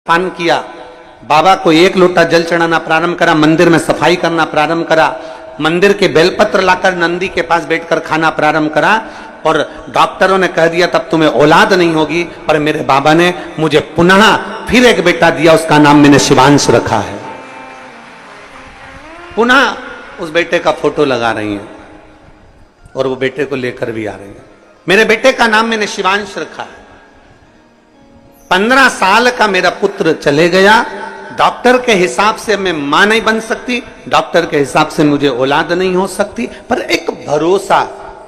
पान किया, बाबा को एक लोटा जल चढ़ाना प्रारंभ करा, मंदिर में सफाई करना प्रारंभ करा, मंदिर के बेलपत्र लाकर नंदी के पास बैठकर खाना प्रारंभ करा। और डॉक्टरों ने कह दिया तब तुम्हें औलाद नहीं होगी, पर मेरे बाबा ने मुझे पुनः फिर एक बेटा दिया, उसका नाम मैंने शिवांश रखा है। पुनः उस बेटे का फोटो लगा रही हैं और वो बेटे को लेकर भी आ रही हैं। मेरे बेटे का नाम मैंने शिवांश रखा है। 15 साल का मेरा पुत्र चले गया, डॉक्टर के हिसाब से मैं मां नहीं बन सकती, डॉक्टर के हिसाब से मुझे औलाद नहीं हो सकती, पर एक भरोसा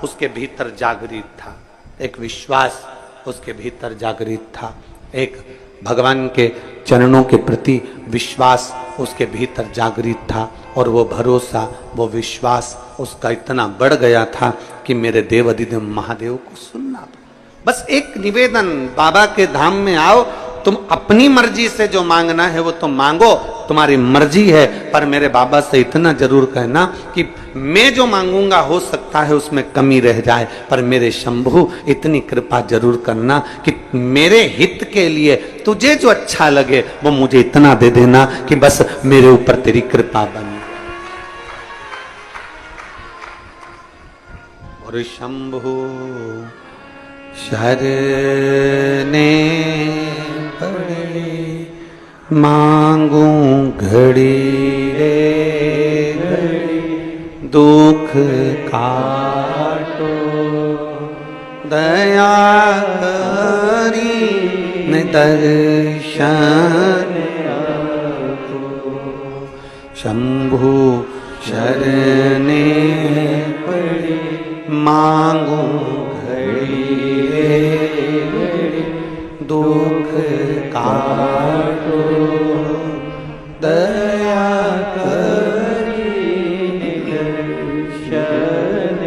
उसके भीतर जागृत था, एक विश्वास उसके भीतर जागृत था, एक भगवान के चरणों के प्रति विश्वास उसके भीतर जागृत था। और वो भरोसा, वो विश्वास उसका इतना बढ़ गया था कि मेरे देव अधिदेव महादेव को सुनना। बस एक निवेदन, बाबा के धाम में आओ, तुम अपनी मर्जी से जो मांगना है वो तो मांगो, तुम्हारी मर्जी है, पर मेरे बाबा से इतना जरूर कहना कि मैं जो मांगूंगा हो सकता है उसमें कमी रह जाए, पर मेरे शंभु इतनी कृपा जरूर करना कि मेरे हित के लिए तुझे जो अच्छा लगे वो मुझे इतना दे देना कि बस मेरे ऊपर तेरी कृपा बन। और शंभु शरने पड़े मांगू घड़ी रे घड़ी, दुख काटो दया करी न दर्शन शंभु शरने पड़े मांगू दुख काटो दया करी दर्शन।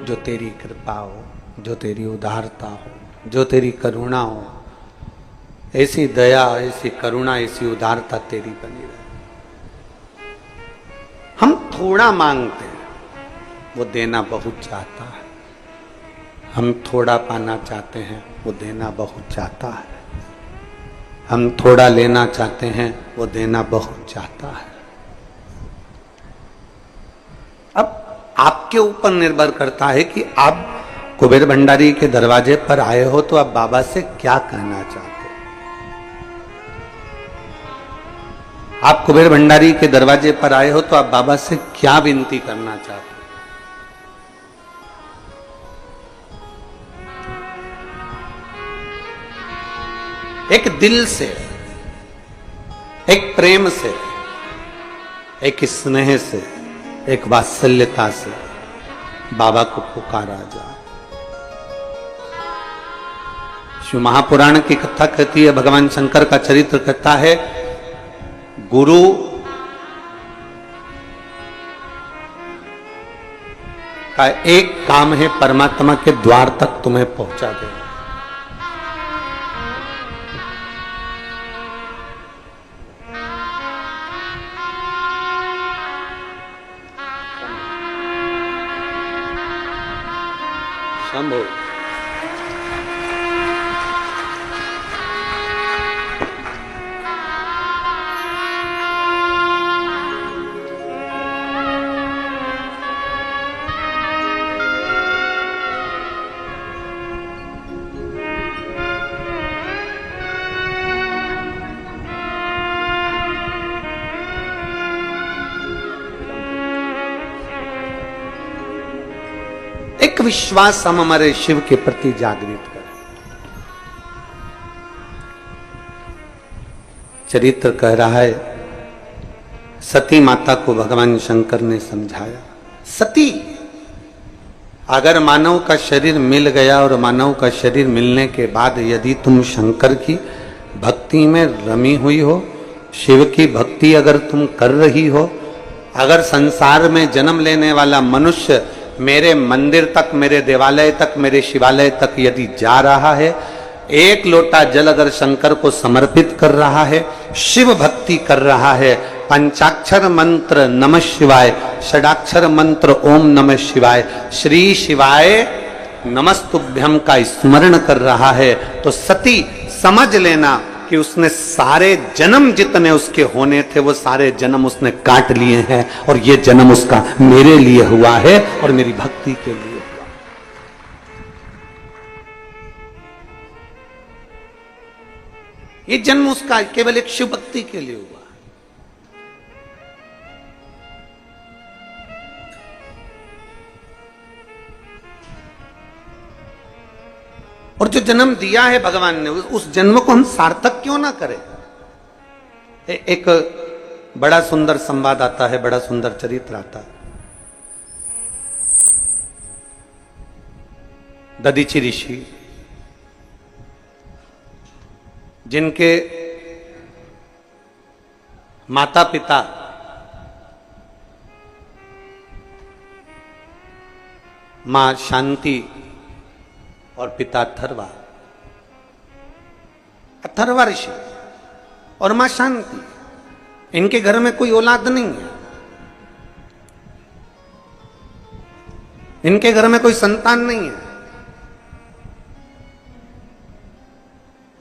जो तेरी कृपा हो, जो तेरी उदारता हो, जो तेरी करुणा हो, ऐसी दया, ऐसी करुणा, ऐसी उदारता तेरी बनी रहे। हम थोड़ा मांगते हैं, वो देना बहुत चाहता है। हम थोड़ा पाना चाहते हैं, वो देना बहुत चाहता है। हम थोड़ा लेना चाहते हैं, वो देना बहुत चाहता है। अब आपके ऊपर निर्भर करता है कि आप कुबेर भंडारी के दरवाजे पर आए हो तो आप बाबा से क्या कहना चाहते हो। आप कुबेर भंडारी के दरवाजे पर आए हो तो आप बाबा से क्या विनती करना चाहते हो। एक दिल से, एक प्रेम से, एक स्नेह से, एक वात्सल्यता से बाबा को पुकारा जाए। शिव महापुराण की कथा कहती है, भगवान शंकर का चरित्र कहता है, गुरु का एक काम है परमात्मा के द्वार तक तुम्हें पहुंचा देना। शंभु एक विश्वास हम हमारे शिव के प्रति जागृत करें। चरित्र कह रहा है, सती माता को भगवान शंकर ने समझाया, सती अगर मानव का शरीर मिल गया और मानव का शरीर मिलने के बाद यदि तुम शंकर की भक्ति में रमी हुई हो, शिव की भक्ति अगर तुम कर रही हो, अगर संसार में जन्म लेने वाला मनुष्य मेरे मंदिर तक, मेरे देवालय तक, मेरे शिवालय तक यदि जा रहा है, एक लोटा जल अगर शंकर को समर्पित कर रहा है, शिव भक्ति कर रहा है, पंचाक्षर मंत्र नमः शिवाय, षडाक्षर मंत्र ओम नमः शिवाय, श्री शिवाय नमस्तुभ्यम का स्मरण कर रहा है, तो सती समझ लेना कि उसने सारे जन्म जितने उसके होने थे वो सारे जन्म उसने काट लिए हैं, और ये जन्म उसका मेरे लिए हुआ है और मेरी भक्ति के लिए हुआ। ये जन्म उसका केवल एक शिव भक्ति के लिए हुआ। और जो जन्म दिया है भगवान ने, उस जन्म को हम सार्थक क्यों ना करें। एक बड़ा सुंदर संवाद आता है, बड़ा सुंदर चरित्र आता है। दधीचि ऋषि, जिनके माता पिता मां शांति और पिता अथर्वा ऋषि और मां शांति, इनके घर में कोई औलाद नहीं है, इनके घर में कोई संतान नहीं है।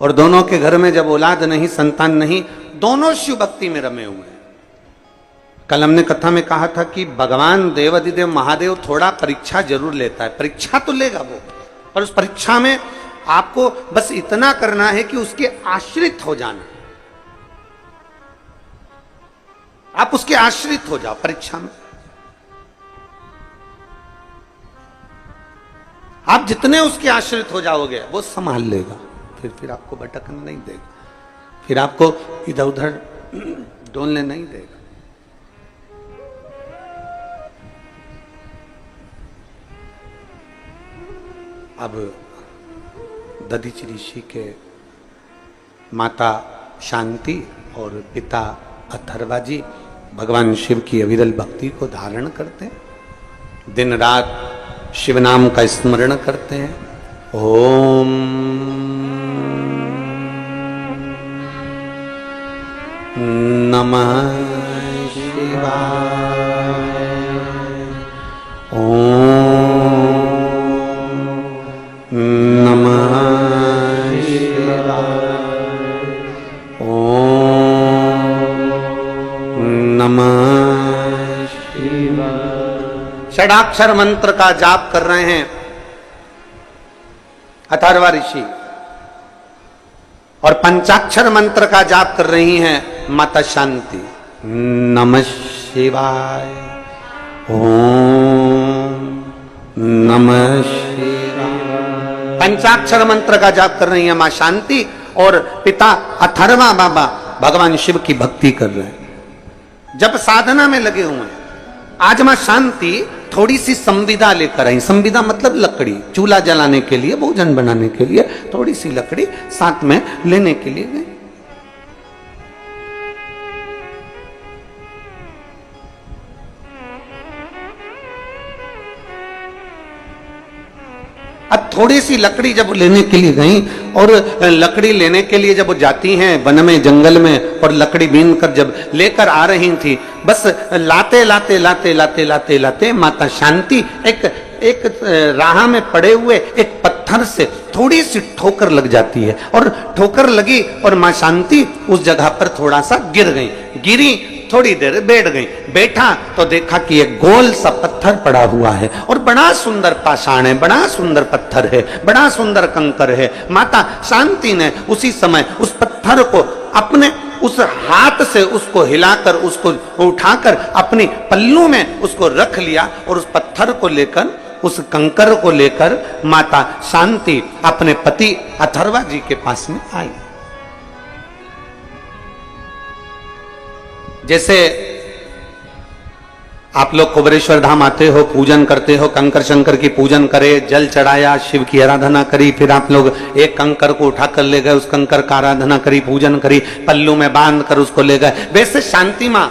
और दोनों के घर में जब औलाद नहीं, संतान नहीं, दोनों शिव भक्ति में रमे हुए हैं। कल हमने कथा में कहा था कि भगवान देवाधिदेव महादेव थोड़ा परीक्षा जरूर लेता है। परीक्षा तो लेगा वो, और उस परीक्षा में आपको बस इतना करना है कि उसके आश्रित हो जाना। आप उसके आश्रित हो जाओ परीक्षा में। आप जितने उसके आश्रित हो जाओगे वो संभाल लेगा, फिर आपको भटकने नहीं देगा, फिर आपको इधर उधर डोलने नहीं देगा। अब दधीचि ऋषि के माता शांति और पिता अथर्वा जी भगवान शिव की अविरल भक्ति को धारण करते हैं, दिन रात शिव नाम का स्मरण करते हैं। ओम नमः शिवाय, ओम नमः शिवाय, ओम नमः शिवाय। षडाक्षर मंत्र का जाप कर रहे हैं अथर्वा ऋषि, और पंचाक्षर मंत्र का जाप कर रही हैं माता शांति। नमः शिवाय, ओम नमः शिवाय। पंचाक्षर मंत्र का जाप कर रही हैं मां शांति, और पिता अथर्वा बाबा भगवान शिव की भक्ति कर रहे हैं, जब साधना में लगे हुए हैं। आज मां शांति थोड़ी सी संविदा लेकर आई। संविदा मतलब लकड़ी, चूल्हा जलाने के लिए, भोजन बनाने के लिए थोड़ी सी लकड़ी साथ में लेने के लिए गई। अब थोड़ी सी लकड़ी जब लेने के लिए गई, और लकड़ी लेने के लिए जब वो जाती हैं वन में जंगल में, और लकड़ी बीन कर जब लेकर आ रही थी, बस लाते लाते लाते लाते लाते लाते माता शांति एक राह में पड़े हुए एक पत्थर से थोड़ी सी ठोकर लग जाती है, और ठोकर लगी और मां शांति उस जगह पर थोड़ा सा गिर गई। गिरी, थोड़ी देर बैठ गई। बैठा तो देखा कि एक गोल सा पत्थर पड़ा हुआ है, और बड़ा सुंदर पाषाण है, बड़ा सुंदर पत्थर है, बड़ा सुंदर कंकर है। माता शांति ने उसी समय उस पत्थर को अपने उस हाथ से उसको हिलाकर, उसको उठाकर अपनी पल्लू में उसको रख लिया, और उस पत्थर को लेकर, उस कंकर को लेकर माता शांति अपने पति अथर्वा जी के पास में आई। जैसे आप लोग कुबेरेश्वर धाम आते हो, पूजन करते हो, कंकर शंकर की पूजन करे, जल चढ़ाया, शिव की आराधना करी, फिर आप लोग एक कंकर को उठा कर ले गए, उस कंकर का आराधना करी, पूजन करी, पल्लू में बांध कर उसको ले गए। वैसे शांति मां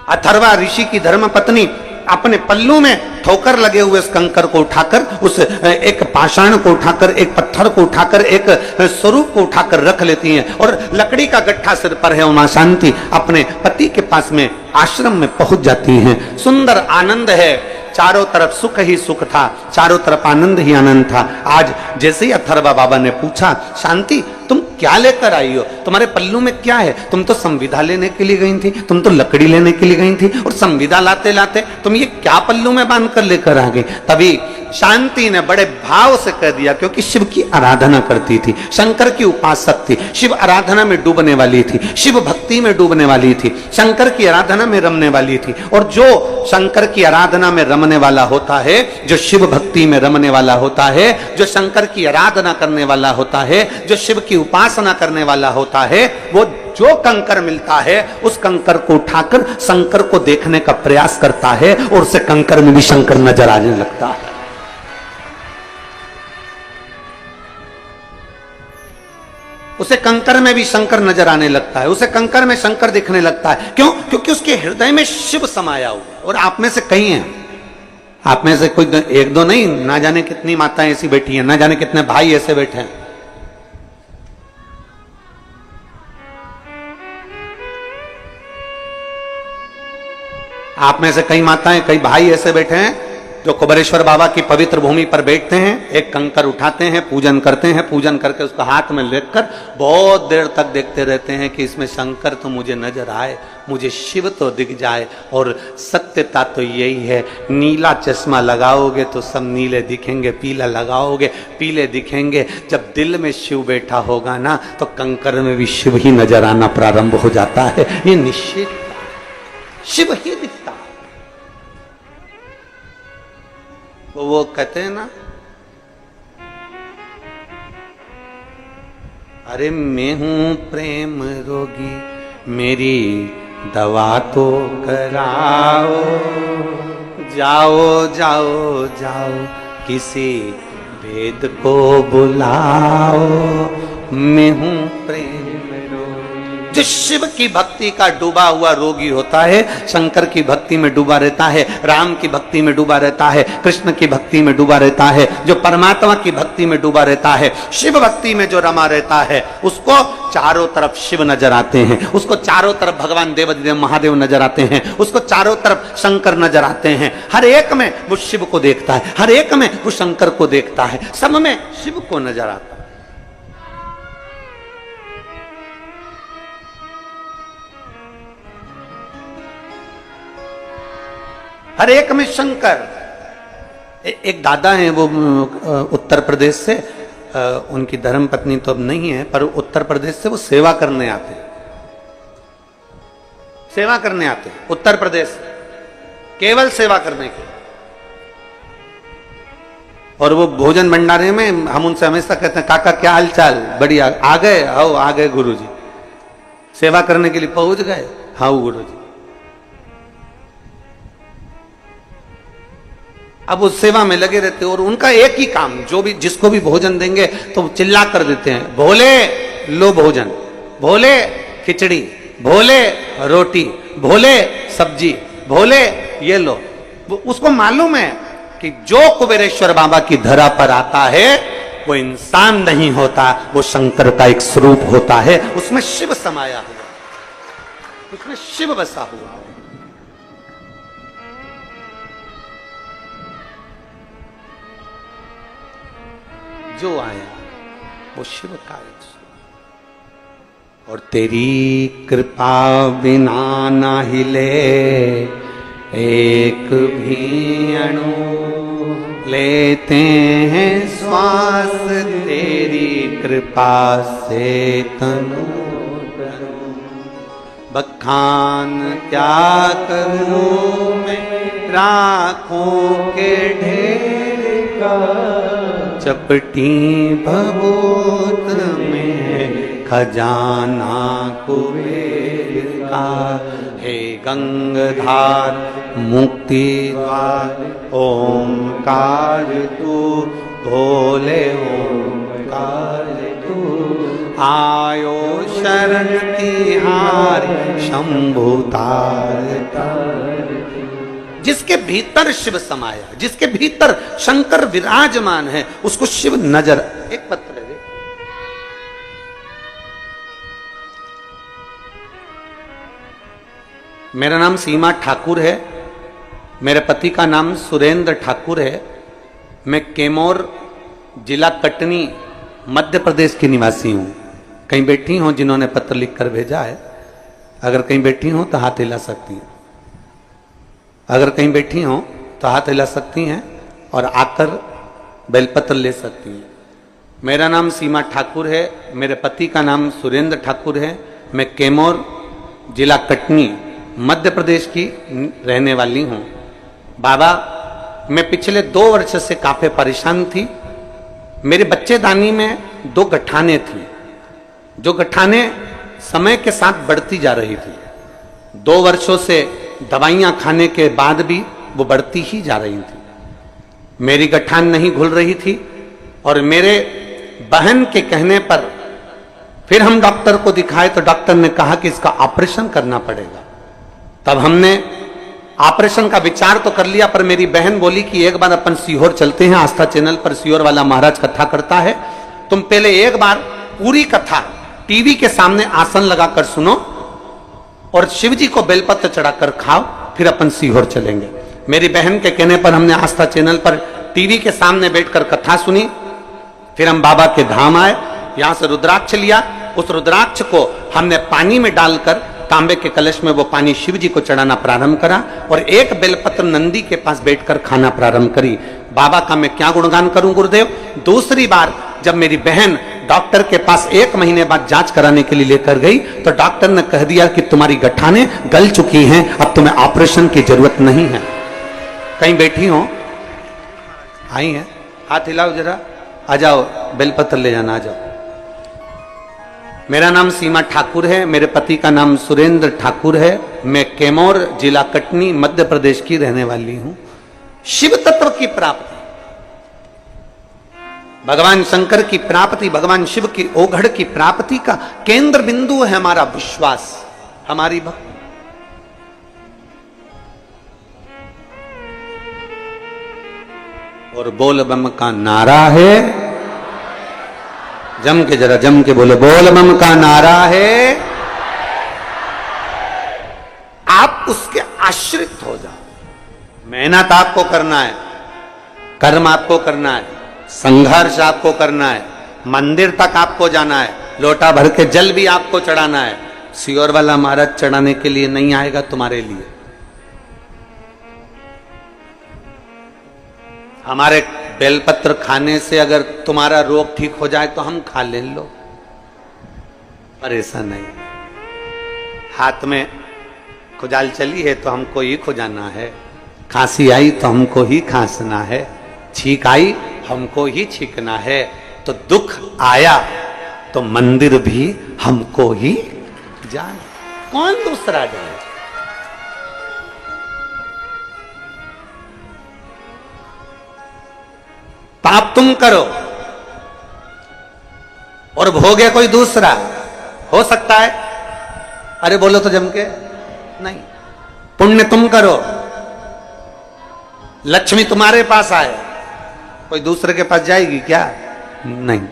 अथर्वा ऋषि की धर्म पत्नी अपने पल्लू में ठोकर लगे हुए उस कंकर को उठाकर, उस एक पाषाण को उठाकर, एक पत्थर को उठाकर, एक स्वरूप को उठाकर रख लेती हैं, और लकड़ी का गट्ठा सिर पर है। मां शांति अपने पति के पास में आश्रम में पहुंच जाती हैं। सुंदर आनंद है, चारों तरफ सुख ही सुख था, चारों तरफ आनंद ही आनंद था। आज जैसे ही अथर्वा बाबा ने पूछा, शांति तुम क्या लेकर आई हो, तुम्हारे पल्लू में क्या है? तुम तो संविदा लेने के लिए गई थी, तुम तो लकड़ी लेने के लिए गई थी, और संविदा लाते लाते तुम ये क्या पल्लू में बांध कर लेकर आ गई? तभी शांति ने बड़े भाव से कह दिया, क्योंकि शिव की आराधना करती थी, शंकर की उपासक थी, शिव आराधना में डूबने वाली थी, शिव भक्ति में डूबने वाली थी, शंकर की आराधना में रमने वाली थी। और जो शंकर की आराधना में रमने वाला होता है, जो शिव भक्ति में रमने वाला होता है, जो शंकर की आराधना करने वाला होता है, जो शिव की उपासना करने वाला होता है, वो जो कंकर मिलता है उस कंकर को उठाकर शंकर को देखने का प्रयास करता है, और उसे कंकर में भी शंकर नजर आने लगता है। उसे कंकर में भी शंकर नजर आने लगता है, उसे कंकर में शंकर दिखने लगता है। क्यों? क्योंकि उसके हृदय में शिव समाया हुआ। और आप में से कई हैं, आप में से कोई एक दो नहीं, ना जाने कितनी माताएं ऐसी बैठी हैं, ना जाने कितने भाई ऐसे बैठे हैं। आप में से कई माताएं, कई भाई ऐसे बैठे हैं जो कुबेरेश्वर बाबा की पवित्र भूमि पर बैठते हैं, एक कंकर उठाते हैं, पूजन करते हैं, पूजन करके उसको हाथ में लेकर बहुत देर तक देखते रहते हैं कि इसमें शंकर तो मुझे नजर आए, मुझे शिव तो दिख जाए। और सत्यता तो यही है, नीला चश्मा लगाओगे तो सब नीले दिखेंगे, पीला लगाओगे पीले दिखेंगे। जब दिल में शिव बैठा होगा ना, तो कंकर में भी शिव ही नजर आना प्रारंभ हो जाता है। ये निश्चित शिव ही दिखता है। वो कहते हैं ना, अरे मैं हूं प्रेम रोगी, मेरी दवा तो कराओ, जाओ जाओ जाओ किसी वेद को बुलाओ, मैं हूं प्रेम। जो शिव की भक्ति का डूबा हुआ रोगी होता है, शंकर की भक्ति में डूबा रहता है, राम की भक्ति में डूबा रहता है, कृष्ण की भक्ति में डूबा रहता है, जो परमात्मा की भक्ति में डूबा रहता है, शिव भक्ति में जो रमा रहता है, उसको चारों तरफ शिव नजर आते हैं, उसको चारों तरफ भगवान देवाधिदेव महादेव नजर आते हैं, उसको चारों तरफ शंकर नजर आते हैं। हर एक में वो शिव को देखता है, हर एक में वो शंकर को देखता है, सब में शिव को नजर आता है। हर एक में शंकर। एक दादा हैं, वो उत्तर प्रदेश से, उनकी धर्म पत्नी तो अब नहीं है, पर उत्तर प्रदेश से वो सेवा करने आते हैं, सेवा करने आते हैं उत्तर प्रदेश, केवल सेवा करने के। और वो भोजन भंडारे में हम उनसे हमेशा कहते हैं, काका क्या हाल चाल? बढ़िया। आ गए? आओ आ गए गुरुजी। सेवा करने के लिए पहुंच गए? हाँ गुरुजी। अब उस सेवा में लगे रहते, और उनका एक ही काम, जो भी जिसको भी भोजन देंगे तो चिल्ला कर देते हैं, भोले लो भोजन, भोले खिचड़ी, भोले रोटी, भोले सब्जी, भोले ये लो। उसको मालूम है कि जो कुबेरेश्वर बाबा की धरा पर आता है वो इंसान नहीं होता, वो शंकर का एक स्वरूप होता है, उसमें शिव समाया हुआ, उसमें शिव बसा हुआ। जो आया वो शिव का एक स्वरूप। और तेरी कृपा बिना ना हिले एक भी अणु, लेते हैं श्वास तेरी कृपा से तनु तनु। बखान क्या करूं मैं राखों के ढेर का, चपटी भभूत में खजाना कुबेर का। हे गंगाधार मुक्ति द्वार ओंकार तू, भोले ओंकार तू। आयो शरण तिहारी शंभु तार। जिसके भीतर शिव समाया, जिसके भीतर शंकर विराजमान है, उसको शिव नजर। एक पत्र दे। मेरा नाम सीमा ठाकुर है, मेरे पति का नाम सुरेंद्र ठाकुर है। मैं कैमूर जिला कटनी मध्य प्रदेश की निवासी हूं। कहीं बैठी हो जिन्होंने पत्र लिख कर भेजा है, अगर कहीं बैठी हो तो हाथ हिला सकती हैं, अगर कहीं बैठी हो तो हाथ हिला सकती हैं और आकर बेलपत्र ले सकती हैं। मेरा नाम सीमा ठाकुर है, मेरे पति का नाम सुरेंद्र ठाकुर है। मैं कैमूर जिला कटनी मध्य प्रदेश की रहने वाली हूँ। बाबा, मैं पिछले 2 वर्ष से काफी परेशान थी। मेरे बच्चेदानी में 2 गठाने थी, जो गठाने समय के साथ बढ़ती जा रही थी। 2 वर्षों से दवाइयां खाने के बाद भी वो बढ़ती ही जा रही थी। मेरी गठान नहीं घुल रही थी और मेरे बहन के कहने पर फिर हम डॉक्टर को दिखाए तो डॉक्टर ने कहा कि इसका ऑपरेशन करना पड़ेगा। तब हमने ऑपरेशन का विचार तो कर लिया, पर मेरी बहन बोली कि एक बार अपन सीहोर चलते हैं, आस्था चैनल पर सीहोर वाला महाराज कथा करता है, तुम पहले एक बार पूरी कथा टीवी के सामने आसन लगाकर सुनो और शिव जी को बेलपत्र चढ़ाकर खाओ, फिर अपन सीहोर चलेंगे। मेरी बहन के कहने पर हमने आस्था चैनल पर टीवी के सामने बैठकर कथा सुनी। फिर हम बाबा के धाम आए, यहां से रुद्राक्ष लिया, उस रुद्राक्ष को हमने पानी में डालकर तांबे के कलश में वो पानी शिव जी को चढ़ाना प्रारंभ करा और एक बेलपत्र नंदी के पास बैठकर खाना प्रारंभ करी। बाबा का मैं क्या गुणगान करूं गुरुदेव। दूसरी बार जब मेरी बहन डॉक्टर के पास 1 महीने बाद जांच कराने के लिए लेकर गई तो डॉक्टर ने कह दिया कि तुम्हारी गठाने गल चुकी हैं, अब तुम्हें ऑपरेशन की जरूरत नहीं है। कहीं बैठी हो, आई है, हाथ हिलाओ जरा, आ जाओ, बेलपत्र ले जाना, आ जाओ। मेरा नाम सीमा ठाकुर है, मेरे पति का नाम सुरेंद्र ठाकुर है। मैं कैमूर जिला कटनी मध्य प्रदेश की रहने वाली हूं। शिव तत्व की प्राप्ति, भगवान शंकर की प्राप्ति, भगवान शिव की ओघड़ की प्राप्ति का केंद्र बिंदु है हमारा विश्वास, हमारी भक्ति। और बोल बम का नारा है, जम के जरा जम के बोलो, बोल बम का नारा है। आप उसके आश्रित हो जाओ। मेहनत आपको करना है, कर्म आपको करना है, संघर्ष आपको करना है, मंदिर तक आपको जाना है, लोटा भर के जल भी आपको चढ़ाना है। सीहोर वाला महाराज चढ़ाने के लिए नहीं आएगा तुम्हारे लिए। हमारे बेलपत्र खाने से अगर तुम्हारा रोग ठीक हो जाए तो हम खा ले लो, पर ऐसा नहीं। हाथ में खुजाल चली है तो हमको ही खुजाना है, खांसी आई तो हमको ही खांसना है, छींक आई हमको ही छींकना है, तो दुख आया तो मंदिर भी हमको ही जाना, कौन दूसरा जाए। पाप तुम करो और भोगे कोई दूसरा, हो सकता है? अरे बोलो तो जम के, नहीं। पुण्य तुम करो, लक्ष्मी तुम्हारे पास आए, कोई दूसरे के पास जाएगी क्या? नहीं।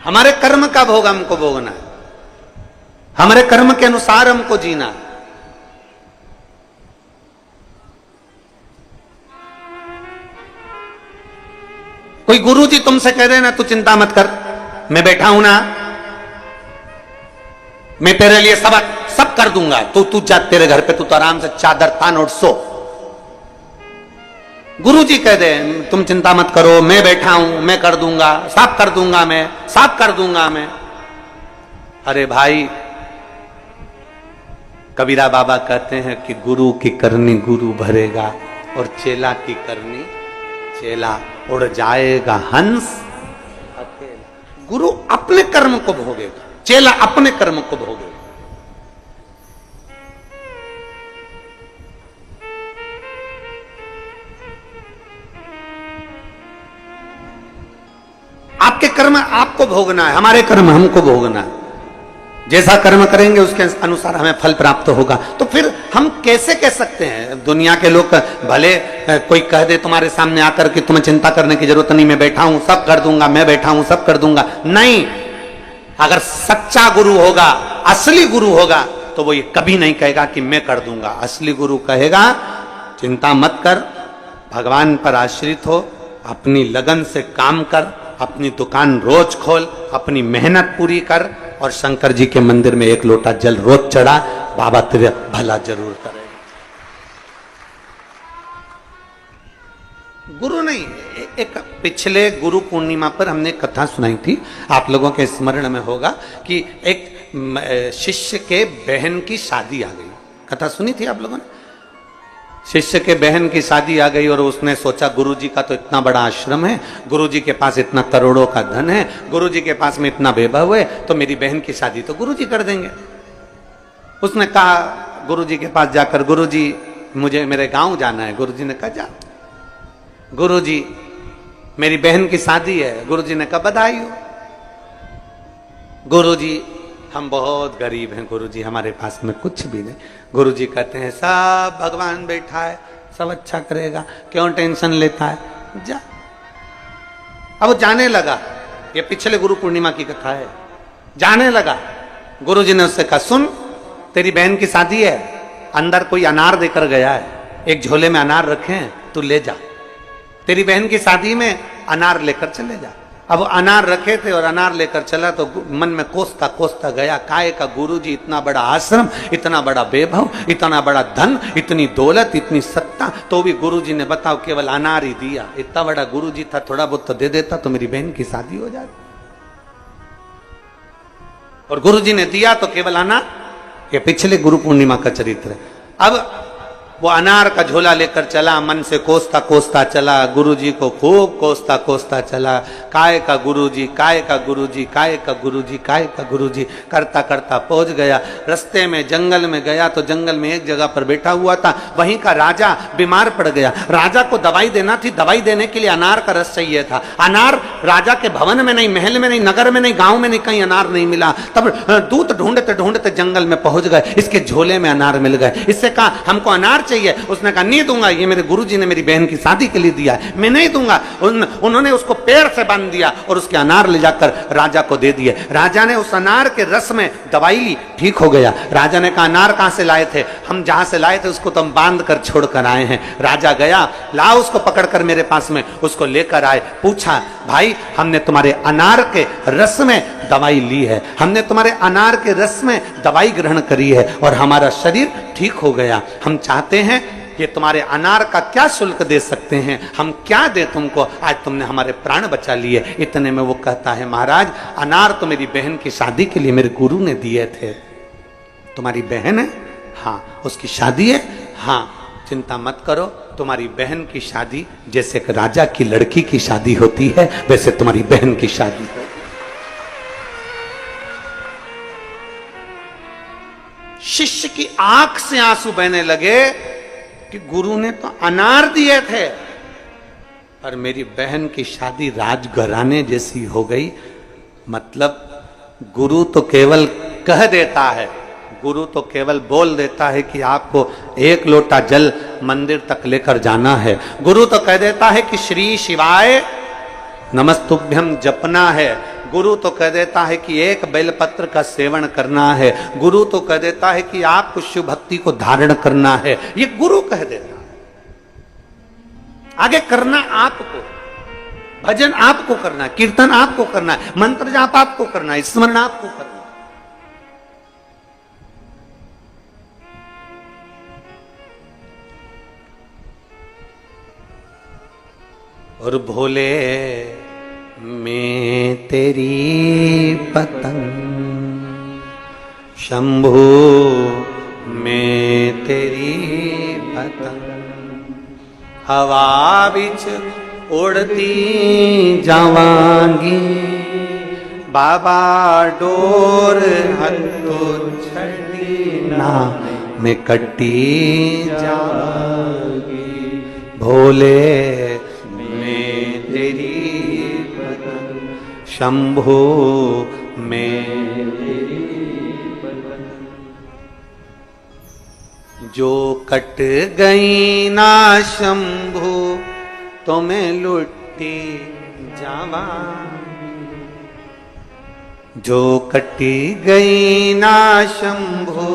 हमारे कर्म का भोग हमको भोगना है, हमारे कर्म के अनुसार हमको जीना है। कोई गुरु जी तुमसे कह रहे ना तू चिंता मत कर, मैं बैठा हूं ना, मैं तेरे लिए सब कर दूंगा, तू जा तेरे घर पे, तू तो आराम से चादर तान और सो। गुरु जी कह दे तुम चिंता मत करो, मैं बैठा हूं, मैं कर दूंगा, सब कर दूंगा, मैं सब कर दूंगा मैं। अरे भाई, कबीरा बाबा कहते हैं कि गुरु की करनी गुरु भरेगा और चेला की करनी चेला उड़ जाएगा हंस अकेला। गुरु अपने कर्म को भोगेगा, चेला अपने कर्म को भोगेगा। आपके कर्म आपको भोगना है, हमारे कर्म हमको भोगना है। जैसा कर्म करेंगे उसके अनुसार हमें फल प्राप्त होगा। तो फिर हम कैसे कह सकते हैं? दुनिया के लोग भले कोई कह दे तुम्हारे सामने आकर कि तुम्हें चिंता करने की जरूरत नहीं, मैं बैठा हूं सब कर दूंगा, मैं बैठा हूं सब कर दूंगा, नहीं। अगर सच्चा गुरु होगा, असली गुरु होगा, तो वो ये कभी नहीं कहेगा कि मैं कर दूंगा। असली गुरु कहेगा चिंता मत कर, भगवान पर आश्रित हो, अपनी लगन से काम कर, अपनी दुकान रोज खोल, अपनी मेहनत पूरी कर और शंकर जी के मंदिर में एक लोटा जल रोज चढ़ा, बाबा तेरे भला जरूर करेगा। गुरु नहीं, एक पिछले गुरु पूर्णिमा पर हमने कथा सुनाई थी, आप लोगों के स्मरण में होगा कि एक शिष्य के बहन की शादी आ गई। कथा सुनी थी आप लोगों ने? शिष्य के बहन की शादी आ गई और उसने सोचा गुरुजी का तो इतना बड़ा आश्रम है, गुरुजी के पास इतना करोड़ों का धन है, गुरुजी के पास में इतना वैभव है, तो मेरी बहन की शादी तो गुरुजी कर देंगे। उसने कहा गुरुजी के पास जाकर, गुरुजी मुझे मेरे गांव जाना है। गुरुजी ने कहा जा। गुरुजी मेरी बहन की शादी है। गुरुजी ने कहा बधाई हो। गुरुजी हम बहुत गरीब हैं गुरुजी, हमारे पास में कुछ भी नहीं। गुरुजी कहते हैं सब भगवान बैठा है, सब अच्छा करेगा, क्यों टेंशन लेता है, जा। अब वो जाने लगा, ये पिछले गुरु पूर्णिमा की कथा है। जाने लगा, गुरुजी ने उससे कहा सुन, तेरी बहन की शादी है, अंदर कोई अनार देकर गया है, एक झोले में अनार रखे हैं, तू ले जा, तेरी बहन की शादी में अनार लेकर चले जा। अब अनार रखे थे और अनार लेकर चला तो मन में कोसता कोसता गया, काय का गुरुजी, इतना बड़ा आश्रम, इतना बड़ा वैभव, इतना बड़ा धन, इतनी दौलत, इतनी सत्ता, तो भी गुरुजी ने बताओ केवल अनार ही दिया। इतना बड़ा गुरुजी था, थोड़ा बहुत तो दे देता तो मेरी बहन की शादी हो जाती। और गुरुजी ने दिया तो केवल अनार। ये पिछले गुरु पूर्णिमा का चरित्र है। अब वो अनार का झोला लेकर चला, मन से कोसता कोसता चला, गुरुजी को खूब कोसता कोसता चला, काय का गुरुजी, काय का गुरुजी, काय का गुरुजी, काय का गुरुजी करता करता पहुंच गया। रास्ते में जंगल में गया तो जंगल में एक जगह पर बैठा हुआ था, वहीं का राजा बीमार पड़ गया। राजा को दवाई देना थी, दवाई देने के लिए अनार का रस चाहिए था। अनार राजा के भवन में नहीं, महल में नहीं, नगर में नहीं, गांव में नहीं, कहीं अनार नहीं मिला। तब दूत ढूंढते ढूंढते जंगल में पहुंच गए, इसके झोले में अनार मिल गए। इससे कहा हमको अनार चाहिए। उसने कहा नहीं दूंगा, ये मेरे गुरुजी ने मेरी बहन की शादी के लिए दिया है, मैं नहीं दूंगा। उन्होंने उसको पैर से बांध दिया और उसके अनार ले जाकर राजा को दे दिए। राजा ने उस अनार के रस में दवाई ली, ठीक हो गया। राजा ने कहा अनार कहां से लाए थे? हम जहां से लाए थे उसको तो हम बांध कर छोड़ कर आए हैं। राजा गया, ला उसको पकड़कर मेरे पास में, उसको लेकर आए। पूछा भाई हमने तुम्हारे अनार के रस में दवाई ली है, हमने तुम्हारे अनार के रस में दवाई ग्रहण करी है और हमारा शरीर ठीक हो गया। हम चाहते हैं कि तुम्हारे अनार का क्या शुल्क दे सकते हैं, हम क्या दे तुमको, आज तुमने हमारे प्राण बचा लिए। इतने में वो कहता है महाराज अनार तो मेरी बहन की शादी के लिए मेरे गुरु ने दिए थे। तुम्हारी बहन है? हाँ। उसकी शादी है? हाँ। चिंता मत करो, तुम्हारी बहन की शादी जैसे एक राजा की लड़की की शादी होती है वैसे तुम्हारी बहन की शादी होगी। शिष्य की आंख से आंसू बहने लगे कि गुरु ने तो अनार दिए थे और मेरी बहन की शादी राजघराने जैसी हो गई। मतलब गुरु तो केवल कह देता है, गुरु तो केवल बोल देता है कि आपको एक लोटा जल मंदिर तक लेकर जाना है। गुरु तो कह देता है कि श्री शिवाय नमस्तुभ्यम जपना है। गुरु तो कह देता है कि एक बेलपत्र का सेवन करना है। गुरु तो कह देता है कि आपको शिव भक्ति को धारण करना है। ये गुरु कह देता है। आगे करना आपको, भजन आपको करना है, कीर्तन आपको करना है, मंत्र जाप आपको करना है, स्मरण आपको करना है। और भोले मैं तेरी पतंग, शंभू मैं तेरी पतंग, हवा बिच उड़ती जावांगी, बाबा डोर हथो छड़ी ना मैं कटी जावांगी। भोले तेरी पतंग, शंभो मैं तेरी पतंग, जो कट गई ना शंभो तो मैं लुटी जावांगी, जो कटी गई ना शंभो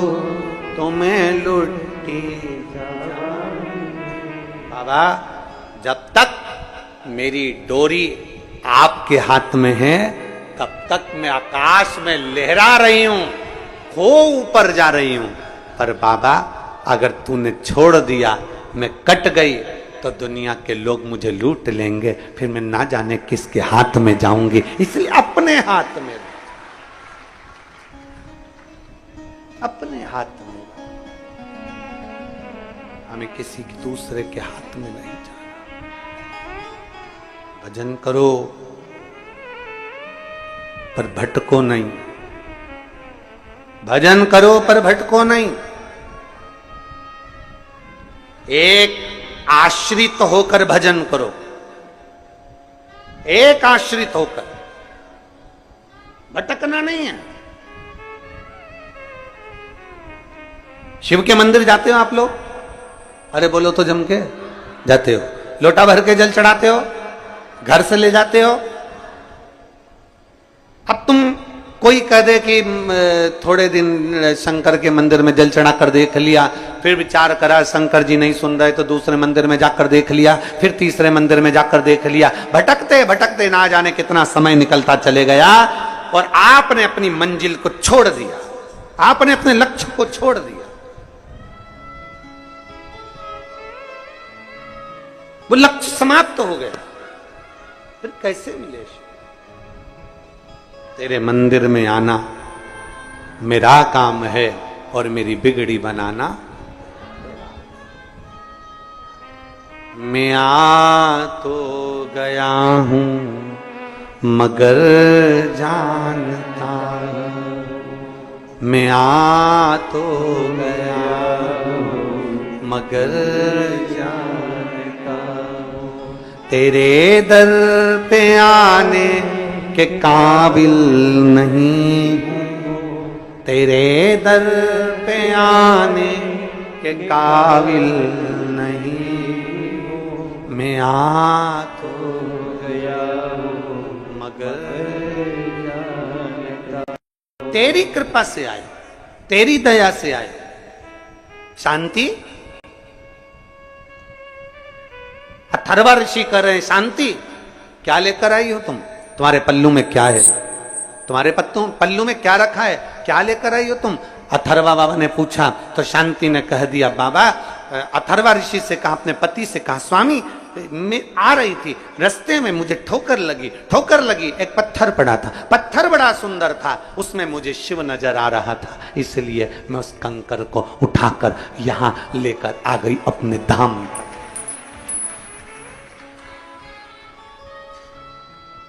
तो मैं लुटी जावांगी। बाबा जब तक मेरी डोरी आपके हाथ में है। तब तक मैं आकाश में लहरा रही हूं, खो ऊपर जा रही हूं। पर बाबा अगर तूने छोड़ दिया, मैं कट गई, तो दुनिया के लोग मुझे लूट लेंगे, फिर मैं ना जाने किसके हाथ में जाऊंगी। इसलिए अपने हाथ में, अपने हाथ में, हमें किसी दूसरे के हाथ में नहीं जाना। भजन करो पर भटको नहीं, भजन करो पर भटको नहीं। एक आश्रित होकर भजन करो, एक आश्रित होकर, भटकना नहीं है। शिव के मंदिर जाते हो आप लोग? अरे बोलो तो जम के जाते हो। लोटा भर के जल चढ़ाते हो, घर से ले जाते हो। अब तुम कोई कह दे कि थोड़े दिन शंकर के मंदिर में जल चढ़ा कर देख लिया, फिर विचार करा शंकर जी नहीं सुन रहे तो दूसरे मंदिर में जाकर देख लिया, फिर तीसरे मंदिर में जाकर देख लिया। भटकते भटकते ना जाने कितना समय निकलता चले गया और आपने अपनी मंजिल को छोड़ दिया, आपने अपने लक्ष्य को छोड़ दिया। वो लक्ष्य समाप्त हो गया, फिर कैसे मिले? तेरे मंदिर में आना मेरा काम है और मेरी बिगड़ी बनाना। मैं आ तो गया हूं मगर जानता हूं, मैं आ तो गया हूं मगर जानता हूं, तेरे दर पे आने के काबिल नहीं, तेरे दर पे आने के काबिल नहीं, मैं आ तो गया मगर तेरी कृपा से आए, तेरी दया से आए। शांति, अथर्वा ऋषि कर रहे हैं शांति, क्या लेकर आई हो तुम? तुम्हारे पल्लू में क्या है? तुम्हारे पल्लू में क्या रखा है? क्या लेकर आई हो तुम? अथर्वा बाबा ने पूछा तो शांति ने कह दिया, बाबा, अथर्वा ऋषि से कहा, अपने पति से कहा, स्वामी मैं आ रही थी, रास्ते में मुझे ठोकर लगी, एक पत्थर पड़ा था, पत्थर बड़ा सुंदर था, उसमें मुझे शिव नजर आ रहा था, इसलिए मैं उस कंकर को उठाकर यहां लेकर आ गई अपने धाम।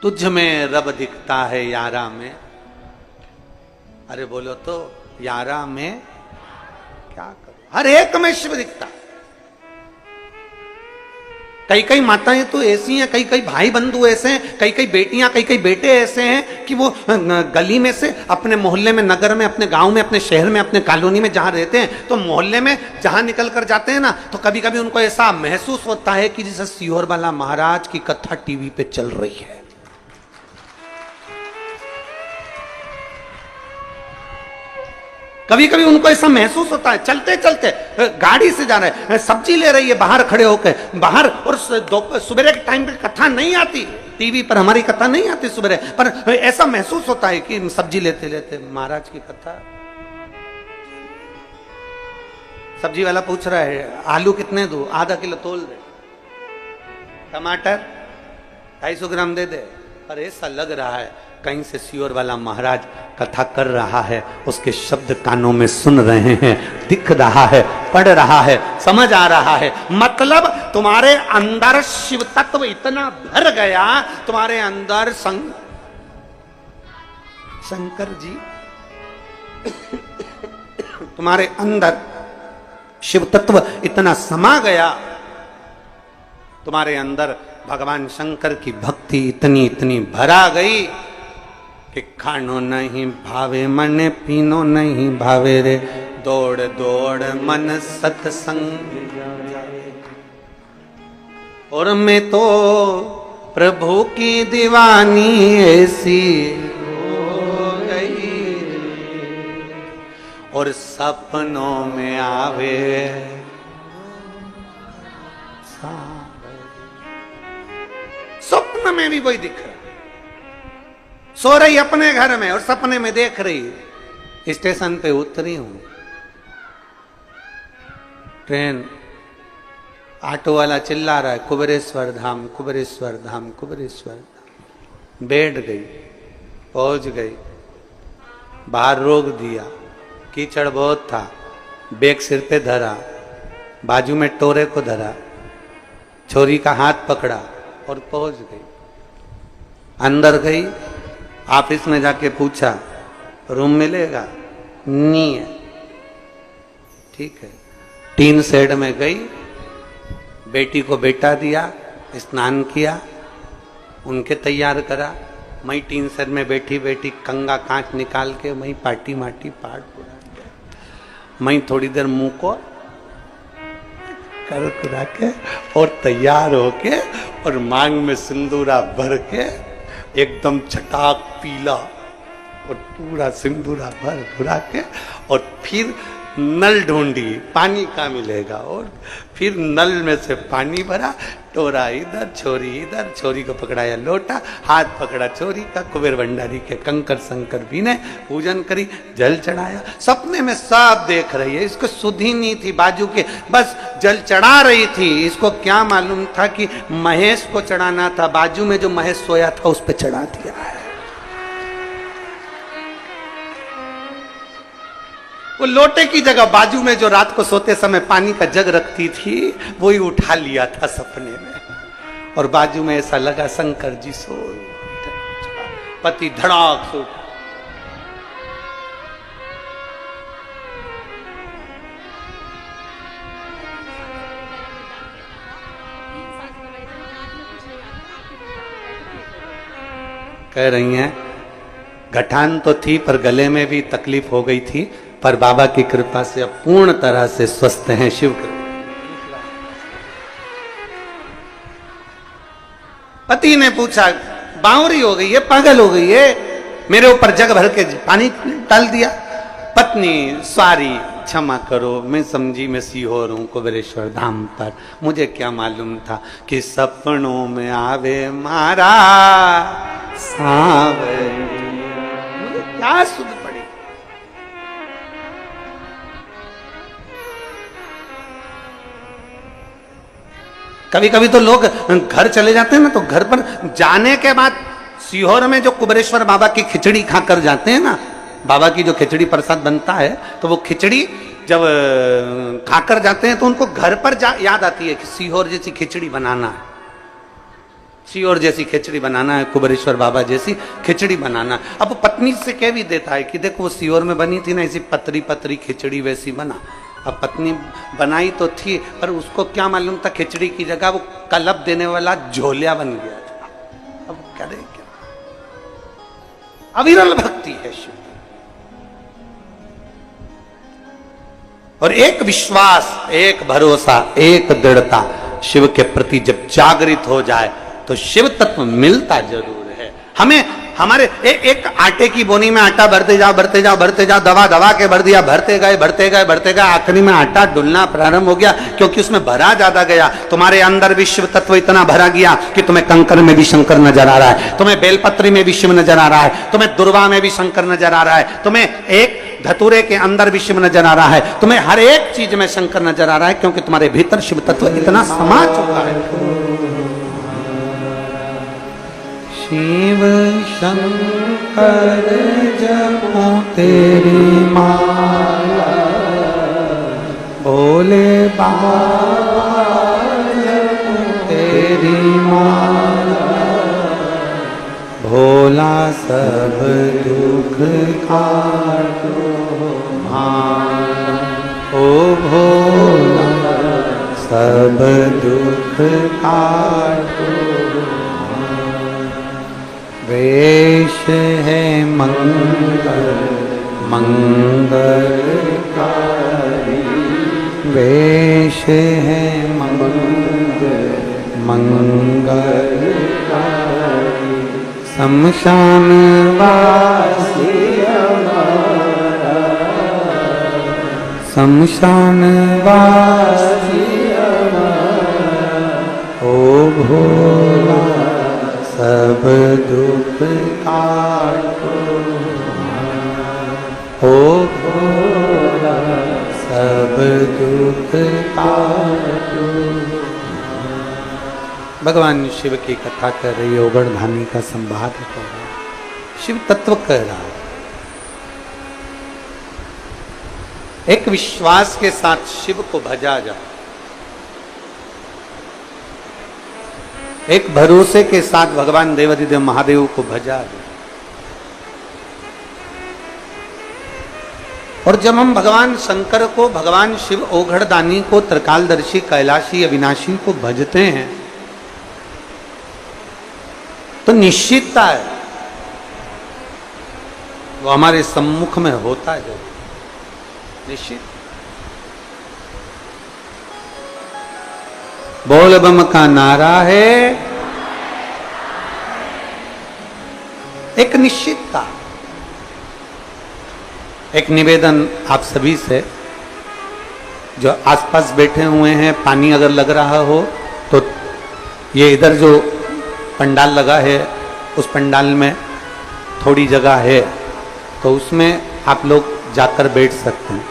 तुझ में रब दिखता है यारा में। अरे बोलो तो यारा में क्या करो, हर एक में शिव दिखता। कई कई माताएं तो ऐसी हैं, कई कई भाई बंधु ऐसे हैं, कई कई बेटियां, कई कई बेटे ऐसे हैं कि वो गली में से अपने मोहल्ले में, नगर में, अपने गांव में, अपने शहर में, अपने कॉलोनी में जहां रहते हैं, तो मोहल्ले में जहां निकल कर जाते हैं ना, तो कभी कभी उनको ऐसा महसूस होता है कि जैसे सियोर वाला महाराज की कथा टीवी पे चल रही है। कभी कभी उनको ऐसा महसूस होता है, चलते चलते गाड़ी से जा रहे हैं, सब्जी ले रही है बाहर खड़े होकर, बाहर, और सुबह के टाइम पे कथा नहीं आती टीवी पर, हमारी कथा नहीं आती सुबह, पर ऐसा महसूस होता है कि सब्जी लेते लेते महाराज की कथा। सब्जी वाला पूछ रहा है आलू कितने दूं? आधा किलो तोल दे, टमाटर 250 ग्राम दे दे। पर ऐसा लग रहा है कहीं से सियोर वाला महाराज कथा कर रहा है, उसके शब्द कानों में सुन रहे हैं, दिख रहा है, पढ़ रहा है, समझ आ रहा है। मतलब तुम्हारे अंदर शिव तत्व इतना भर गया, तुम्हारे अंदर शंकर जी तुम्हारे अंदर शिव तत्व इतना समा गया, तुम्हारे अंदर भगवान शंकर की भक्ति इतनी इतनी भरा गई कि खानो नहीं भावे मन, पीनो नहीं भावे रे, दौड़ दौड़ मन सत्संग जाए। और मैं तो प्रभु की दीवानी ऐसी हो गई, और सपनों में आवे, स्वप्न में भी वही दिख रहा। सो रही अपने घर में और सपने में देख रही स्टेशन पे उतरी हूं, ट्रेन, ऑटो वाला चिल्ला रहा है कुबेरेश्वर धाम, कुबेरेश्वर धाम, कुबेरेश्वर धाम। बैठ गई, पहुंच गई, बाहर रोक दिया, कीचड़ बहुत था, बैग सिर पे धरा, बाजू में टोरे को धरा, छोरी का हाथ पकड़ा और पहुंच गई। अंदर गई, ऑफिस में जाके पूछा रूम मिलेगा? नहीं है। ठीक है, टीन शेड में गई, बेटी को बेटा दिया, स्नान किया, उनके तैयार करा। मैं टीन शेड में बैठी बैठी कंगा कांच निकाल के मैं पाटी माटी पाट पुरा, मैं थोड़ी देर मुंह को कर कुरा के और तैयार होके और मांग में सिंदूरा भर के एकदम चटाक पीला और पूरा सिंदूरा भर भुरा के और फिर नल ढूंढी, पानी कहाँ मिलेगा, और फिर नल में से पानी भरा, टोरा इधर, छोरी इधर, छोरी को पकड़ाया लोटा, हाथ पकड़ा छोरी का, कुबेर भंडारी के कंकर शंकर भी ने पूजन करी, जल चढ़ाया। सपने में सब देख रही है, इसको सुधी नहीं थी बाजू के, बस जल चढ़ा रही थी। इसको क्या मालूम था कि महेश को चढ़ाना था, बाजू में जो महेश सोया था उस पर चढ़ा दिया है। वो लोटे की जगह बाजू में जो रात को सोते समय पानी का जग रखती थी वो ही उठा लिया था सपने में, और बाजू में ऐसा लगा शंकर जी सो, पति धड़ाक सो। कह रही हैं गठान तो थी पर गले में भी तकलीफ हो गई थी, पर बाबा की कृपा से अब पूर्ण तरह से स्वस्थ हैं। शिव कृपा। पति ने पूछा, बावरी हो गई है, पागल हो गई है, मेरे ऊपर जग भर के पानी डाल दिया। पत्नी, सॉरी, क्षमा करो, मैं समझी मैं सीहोर हूं कुबेरेश्वर धाम पर, मुझे क्या मालूम था कि सपनों में आवे मारा सावरी, मुझे क्या सुध पड़ी। कभी कभी तो लोग घर चले जाते हैं ना, तो घर पर जाने के बाद सीहोर में जो कुबेरेश्वर बाबा की खिचड़ी खाकर जाते हैं ना, बाबा की जो खिचड़ी प्रसाद बनता है, तो वो खिचड़ी जब खाकर जाते हैं तो उनको घर पर याद आती है कि सीहोर जैसी खिचड़ी बनाना है, सीहोर जैसी खिचड़ी बनाना है, कुबेरेश्वर बाबा जैसी खिचड़ी बनाना। अब पत्नी से कह भी देता है कि देखो वो सीहोर में बनी थी ना, ऐसी पतरी पतरी खिचड़ी वैसी बना। अब पत्नी बनाई तो थी, पर उसको क्या मालूम था खिचड़ी की जगह वो कलब देने वाला झोलिया बन गया था। अब करे क्या, अविरल भक्ति है शिव। और एक विश्वास, एक भरोसा, एक दृढ़ता शिव के प्रति जब जागृत हो जाए तो शिव तत्व मिलता जरूर है हमें। हमारे एक आटे की बोनी में आटा भरते जाओ भरते जाओ भरते जाओ, दबा दबा के भर दिया, भरते गए भरते गए भरते गए, आखिरी में आटा डुलना प्रारंभ हो गया, क्योंकि उसमें भरा ज्यादा गया। तुम्हारे अंदर भी शिव तत्व इतना भरा गया कि तुम्हें कंकर में भी शंकर नजर आ रहा है, तुम्हें बेलपत्री में भी शिव नजर आ रहा है, तुम्हें दुर्वा में भी शंकर नजर आ रहा है, तुम्हें एक धतूरे के अंदर भी शिव नजर आ रहा है, तुम्हें हर एक चीज में शंकर नजर आ रहा है, क्योंकि तुम्हारे भीतर शिव तत्व इतना समा चुका है। शिव शंकर जपो तेरी माला, भोले बाबा जपो तेरी माला, भोला सब दुख काटो भाला, ओ भोला सब दुख काटो। वेश है मंगल मंगलकारी, वेश है मंगल मंगलकारी, शमशान वासी हमारा, शमशान वासी हमारा, ओ भोला सब दुख काटो, हो भोला सब दुख काटो। भगवान शिव की कथा कर रही है, ओगड़धानी का संवाद कर रहा है, शिव तत्व कह रहा है। एक विश्वास के साथ शिव को भजा जाए, एक भरोसे के साथ भगवान देवाधिदेव महादेव को भजा जाए। और जब हम भगवान शंकर को, भगवान शिव ओघड़दानी को, त्रिकालदर्शी कैलाशी अविनाशी को भजते हैं तो निश्चितता है वो हमारे सम्मुख में होता है, निश्चित। बोल बम का नारा है, एक निश्चितता। एक निवेदन आप सभी से, जो आसपास बैठे हुए हैं, पानी अगर लग रहा हो तो ये इधर जो पंडाल लगा है उस पंडाल में थोड़ी जगह है तो उसमें आप लोग जाकर बैठ सकते हैं।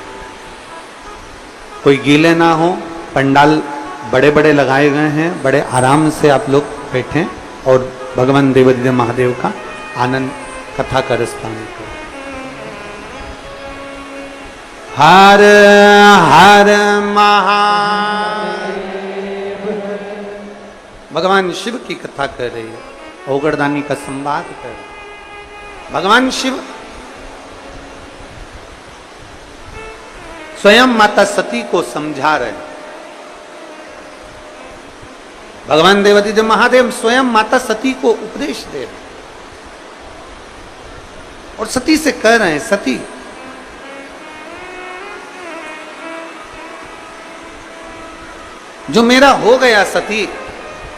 कोई गीले ना हो, पंडाल बड़े बड़े लगाए गए हैं, बड़े आराम से आप लोग बैठें और भगवान देवाधिदेव महादेव का आनंद, कथा का रस पान करें। हर हर महादेव। भगवान शिव की कथा कर रही है, ओगड़दानी का संवाद कर रही है। भगवान शिव स्वयं माता सती को समझा रहे हैं। भगवान देवाधिदेव महादेव स्वयं माता सती को उपदेश दे रहे हैं और सती से कह रहे हैं, सती जो मेरा हो गया सती,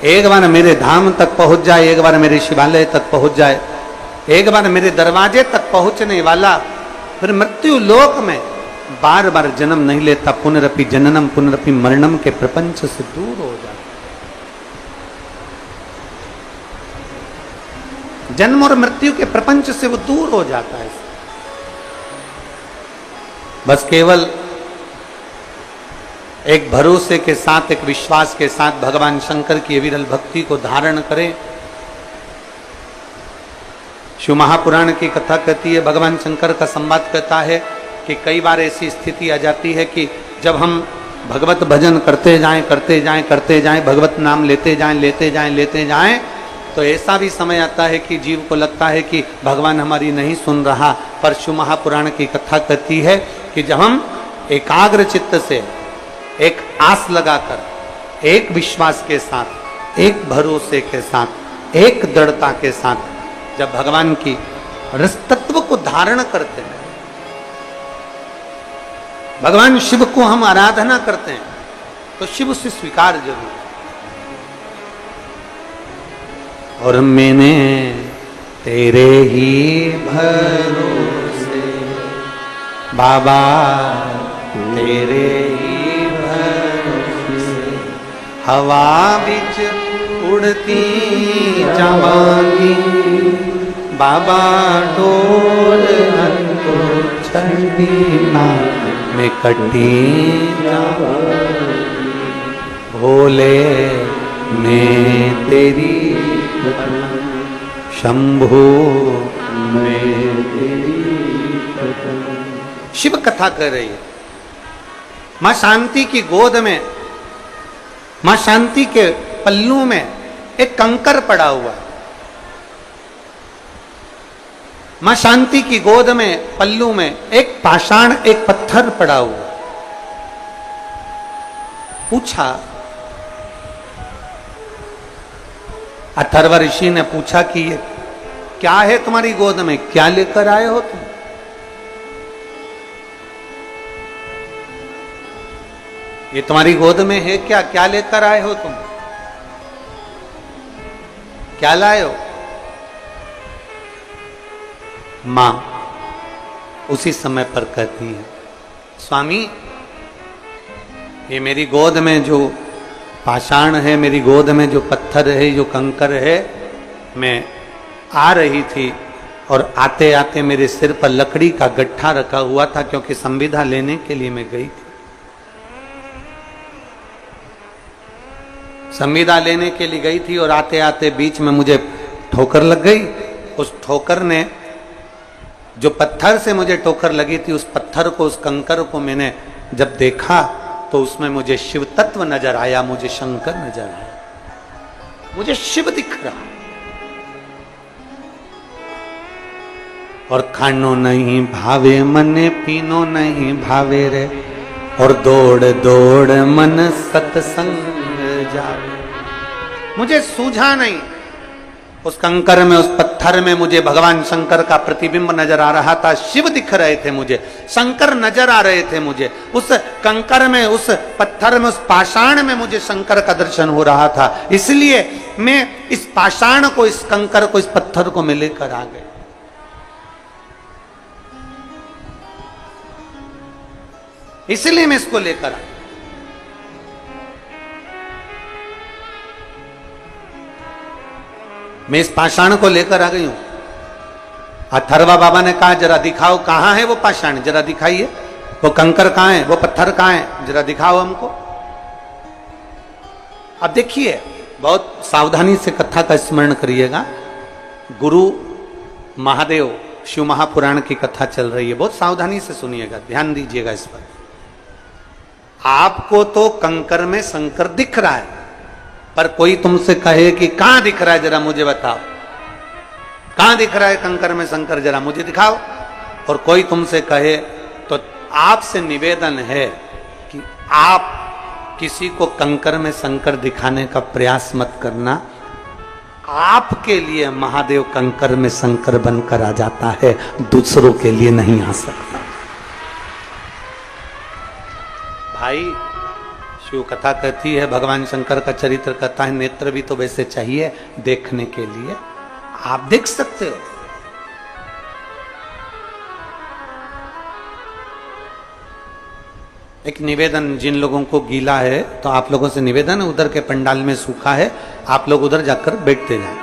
एक बार मेरे धाम तक पहुंच जाए, एक बार मेरे शिवालय तक पहुंच जाए, एक बार मेरे दरवाजे तक पहुंचने वाला फिर मृत्यु लोक में बार बार जन्म नहीं लेता, पुनरपि जननम पुनरपि मरणम के प्रपंच से दूर हो जाता। जन्म और मृत्यु के प्रपंच से वो दूर हो जाता है। बस केवल एक भरोसे के साथ, एक विश्वास के साथ भगवान शंकर की विरल भक्ति को धारण करें। शिव महापुराण की कथा कहती है, भगवान शंकर का संवाद कहता है कि कई बार ऐसी स्थिति आ जाती है कि जब हम भगवत भजन करते जाएं, भगवत नाम लेते जाएं, तो ऐसा भी समय आता है कि जीव को लगता है कि भगवान हमारी नहीं सुन रहा। पर शिव महापुराण की कथा कहती है कि जब हम एकाग्र चित्त से, एक आस लगाकर, एक विश्वास के साथ, एक भरोसे के साथ, एक दृढ़ता के साथ जब भगवान की रस तत्व को धारण करते हैं, भगवान शिव को हम आराधना करते हैं, तो शिव उसे स्वीकार जरूर। और मैंने तेरे ही भरोसे बाबा, तेरे ही भरोसे हवा बिच उड़ती जावांगी बाबा, डोल तो छड़ी ना मैं कटी जावांगी, भोले मैं तेरी शंभु मैं तेरी। शिव कथा कर रही है। मां शांति की गोद में, मां शांति के पल्लू में एक कंकर पड़ा हुआ है। मां शांति की गोद में, पल्लू में एक पाषाण, एक पत्थर पड़ा हुआ। पूछा, अथर्व ऋषि ने पूछा कि ये क्या है तुम्हारी गोद में, क्या लेकर आए हो तुम? ये तुम्हारी गोद में है क्या, क्या लेकर आए हो तुम, क्या लाए हो? मां उसी समय पर कहती है, स्वामी ये मेरी गोद में जो पाषाण है, मेरी गोद में जो पत्थर है, जो कंकर है, मैं आ रही थी और आते आते मेरे सिर पर लकड़ी का गट्ठा रखा हुआ था, क्योंकि संविदा लेने के लिए मैं गई थी। संविदा लेने के लिए गई थी और आते आते बीच में मुझे ठोकर लग गई। उस ठोकर ने, जो पत्थर से मुझे ठोकर लगी थी, उस पत्थर को, उस कंकर को मैंने जब देखा तो उसमें मुझे शिव तत्व नजर आया, मुझे शंकर नजर आया, मुझे शिव दिख रहा। और खानो नहीं भावे मने, पीनो नहीं भावे रे, और दौड़ दौड़ मन सत्संग जावे। मुझे सूझा नहीं। उस कंकर में, उस पत्थर में मुझे भगवान शंकर का प्रतिबिंब नजर आ रहा था, शिव दिख रहे थे मुझे, शंकर नजर आ रहे थे मुझे। उस कंकर में, उस पत्थर में, उस पाषाण में मुझे शंकर का दर्शन हो रहा था। इसलिए मैं इस पाषाण को, इस कंकर को, इस पत्थर को मैं लेकर आ गया। इसलिए मैं इसको लेकर आया। मैं इस पाषाण को लेकर आ गई हूं। अथर्वा बाबा ने कहा, जरा दिखाओ कहां है वो पाषाण, जरा दिखाइए। वो कंकर कहां है, वो पत्थर कहां है, जरा दिखाओ हमको। अब देखिए, बहुत सावधानी से कथा का स्मरण करिएगा। गुरु महादेव शिव महापुराण की कथा चल रही है, बहुत सावधानी से सुनिएगा, ध्यान दीजिएगा इस पर। आपको तो कंकर में शंकर दिख रहा है, पर कोई तुमसे कहे कि कहां दिख रहा है, जरा मुझे बताओ, कहां दिख रहा है कंकर में शंकर, जरा मुझे दिखाओ। और कोई तुमसे कहे, तो आपसे निवेदन है कि आप किसी को कंकर में शंकर दिखाने का प्रयास मत करना। आपके लिए महादेव कंकर में शंकर बनकर आ जाता है, दूसरों के लिए नहीं आ सकता। भाई, शिव कथा कहती है, भगवान शंकर का चरित्र कहता है, नेत्र भी तो वैसे चाहिए देखने के लिए। आप देख सकते हो। एक निवेदन, जिन लोगों को गीला है तो आप लोगों से निवेदन है, उधर के पंडाल में सूखा है, आप लोग उधर जाकर बैठते जाए।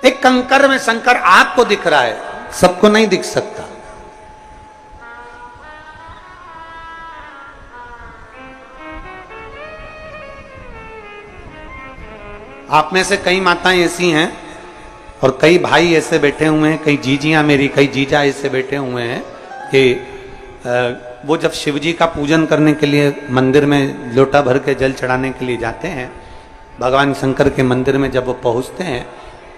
एक कंकर में शंकर आपको दिख रहा है, सबको नहीं दिख सकता। आप में से कई माताएं ऐसी हैं और कई भाई ऐसे बैठे हुए हैं, कई जीजियां, मेरी कई जीजा ऐसे बैठे हुए हैं कि वो जब शिव जी का पूजन करने के लिए मंदिर में लोटा भर के जल चढ़ाने के लिए जाते हैं, भगवान शंकर के मंदिर में जब वो पहुंचते हैं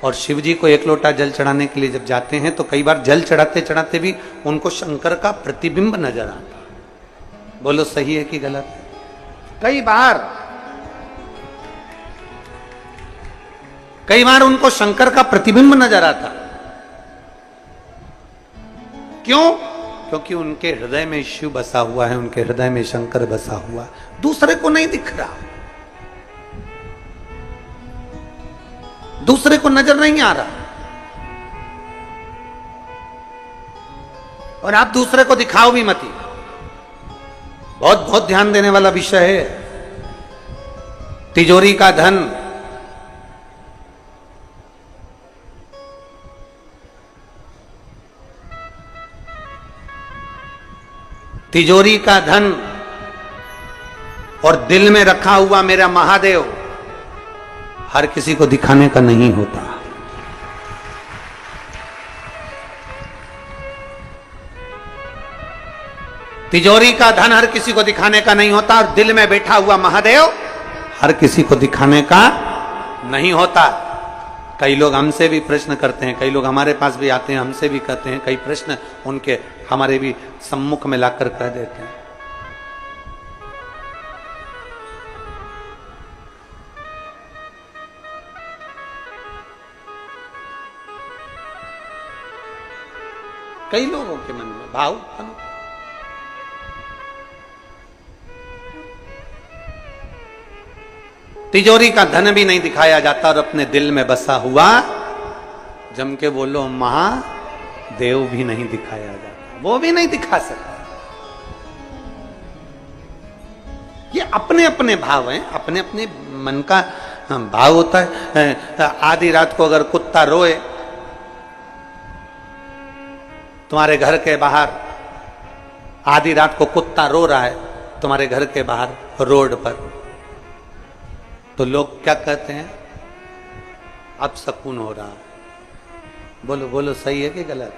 और शिव जी को एक लोटा जल चढ़ाने के लिए जब जाते हैं, तो कई बार जल चढ़ाते चढ़ाते भी उनको शंकर का प्रतिबिंब नजर आता है। बोलो सही है कि गलत? कई बार उनको शंकर का प्रतिबिंब नजर आता। क्यों? क्योंकि उनके हृदय में शिव बसा हुआ है, उनके हृदय में शंकर बसा हुआ है, दूसरे को नहीं दिख रहा, दूसरे को नजर नहीं आ रहा। और आप दूसरे को दिखाओ भी मत। बहुत बहुत ध्यान देने वाला विषय है। तिजोरी का धन, तिजोरी का धन और दिल में रखा हुआ मेरा महादेव हर किसी को दिखाने का नहीं होता। तिजोरी का धन हर किसी को दिखाने का नहीं होता, और दिल में बैठा हुआ महादेव हर किसी को दिखाने का नहीं होता। कई लोग हमसे भी प्रश्न करते हैं, कई लोग हमारे पास भी आते हैं, हमसे भी कहते हैं, कई प्रश्न उनके हमारे भी सम्मुख में लाकर कह देते हैं। कई लोगों के मन में भाव उत्पन्न, तिजोरी का धन भी नहीं दिखाया जाता और अपने दिल में बसा हुआ जम के बोलो महादेव भी नहीं दिखाया जाता, वो भी नहीं दिखा सकता। अपने अपने भाव हैं, अपने अपने मन का भाव होता है। आधी रात को अगर कुत्ता रोए तुम्हारे घर के बाहर, आधी रात को कुत्ता रो रहा है तुम्हारे घर के बाहर रोड पर, तो लोग क्या कहते हैं? अब सुकून हो रहा। बोलो बोलो, सही है कि गलत?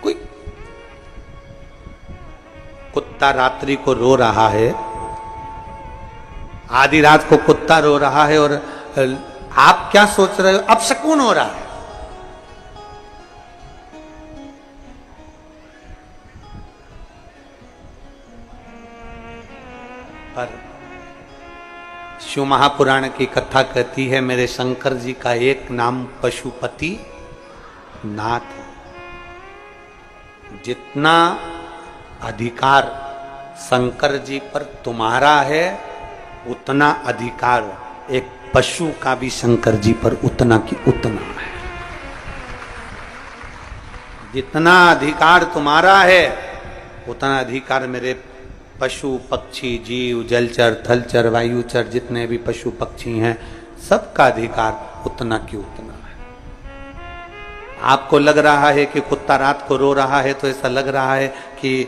कोई कुत्ता रात्रि को रो रहा है, आधी रात को कुत्ता रो रहा है, और आप क्या सोच रहे हो? अब सुकून हो रहा है। पर शिव महापुराण की कथा कहती है, मेरे शंकर जी का एक नाम पशुपति नाथ है। जितना अधिकार शंकर जी पर तुम्हारा है, उतना अधिकार एक पशु का भी शंकर जी पर उतना की उतना है। जितना अधिकार तुम्हारा है, उतना अधिकार मेरे पशु पक्षी जीव जलचर थलचर वायुचर जितने भी पशु पक्षी हैं, सबका अधिकार उतना की उतना है। आपको लग रहा है कि कुत्ता रात को रो रहा है, तो ऐसा लग रहा है कि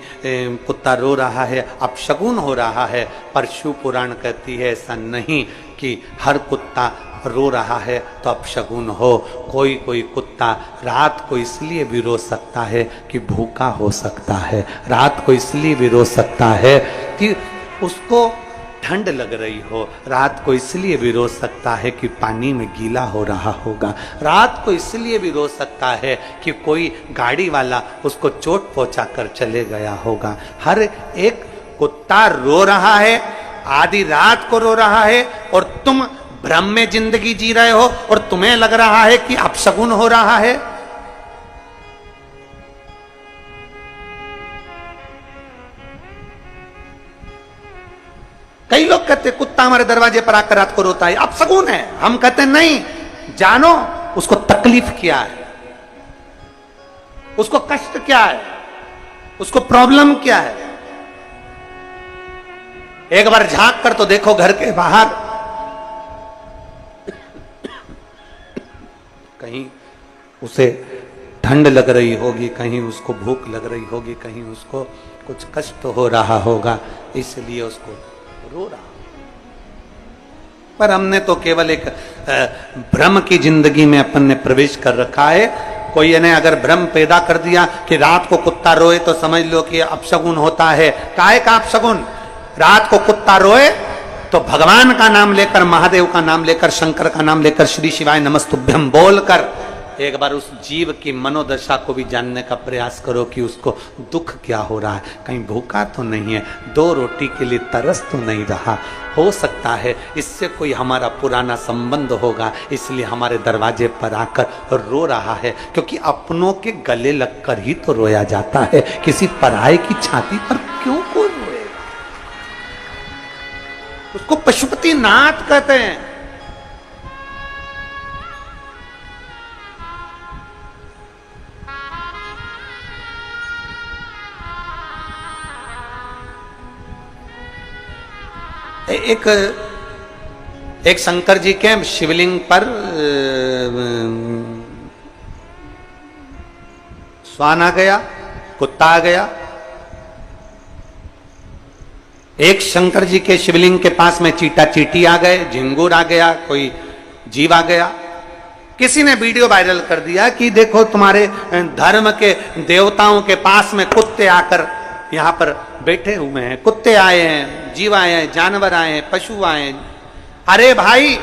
कुत्ता रो रहा है अपशगुन हो रहा है, पर शिव पुराण कहती है ऐसा नहीं कि हर कुत्ता रो रहा है तो अपशगुन हो। कोई कोई कुत्ता रात को इसलिए भी रो सकता है कि भूखा हो सकता है, रात को इसलिए भी रो सकता है कि उसको ठंड लग रही हो, रात को इसलिए भी रो सकता है कि पानी में गीला हो रहा होगा, रात को इसलिए भी रो सकता है कि कोई गाड़ी वाला उसको चोट पहुंचा कर चले गया होगा। हर एक कुत्ता रो रहा है, आधी रात को रो रहा है, और तुम भ्रम में जिंदगी जी रहे हो और तुम्हें लग रहा है कि अपशगुन हो रहा है। कई लोग कहते कुत्ता हमारे दरवाजे पर आकर रात को रोता है अपशगुन है। हम कहते नहीं, जानो उसको तकलीफ क्या है, उसको कष्ट क्या है, उसको प्रॉब्लम क्या है। एक बार झांक कर तो देखो घर के बाहर, कहीं उसे ठंड लग रही होगी, कहीं उसको भूख लग रही होगी, कहीं उसको कुछ कष्ट हो रहा होगा, इसलिए उसको रो रहा। पर हमने तो केवल एक भ्रम की जिंदगी में अपन ने प्रवेश कर रखा है। कोई ने अगर भ्रम पैदा कर दिया कि रात को कुत्ता रोए तो समझ लो कि अपशगुन होता है। काहे का अपशगुन? रात को कुत्ता रोए तो भगवान का नाम लेकर, महादेव का नाम लेकर, शंकर का नाम लेकर, श्री शिवाय नमस्तुभ्यम बोलकर एक बार उस जीव की मनोदशा को भी जानने का प्रयास करो कि उसको दुख क्या हो रहा है। कहीं भूखा तो नहीं है, दो रोटी के लिए तरस तो नहीं रहा। हो सकता है इससे कोई हमारा पुराना संबंध होगा, इसलिए हमारे दरवाजे पर आकर रो रहा है। क्योंकि अपनों के गले लगकर ही तो रोया जाता है, किसी पराये की छाती पर क्यों कोई रोएगा? उसको पशुपति नाथ कहते हैं। एक शंकर जी के शिवलिंग पर श्वान आ गया, कुत्ता आ गया। एक शंकर जी के शिवलिंग के पास में चीटा चीटी आ गए, झिंगुर आ गया, कोई जीव आ गया। किसी ने वीडियो वायरल कर दिया कि देखो तुम्हारे धर्म के देवताओं के पास में कुत्ते आकर यहाँ पर बैठे हुए हैं, कुत्ते आए हैं, जीव आए हैं, जानवर आए हैं, पशु आए हैं। अरे भाई,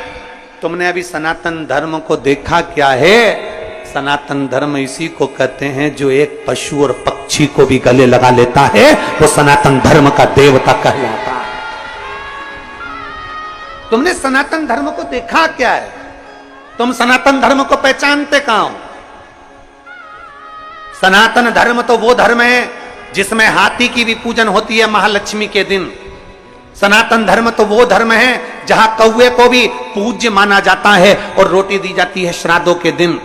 तुमने अभी सनातन धर्म को देखा क्या है? सनातन धर्म इसी को कहते हैं जो एक पशु और पक्षी को भी गले लगा लेता है, वो सनातन धर्म का देवता कहलाता है। तुमने सनातन धर्म को देखा क्या है? तुम सनातन धर्म को पहचानते कहां हो? सनातन धर्म तो वो धर्म है जिसमें हाथी की भी पूजन होती है महालक्ष्मी के दिन। सनातन धर्म तो वो धर्म है जहां कौवे को भी पूज्य माना जाता है और रोटी दी जाती है श्राद्धों के दिन।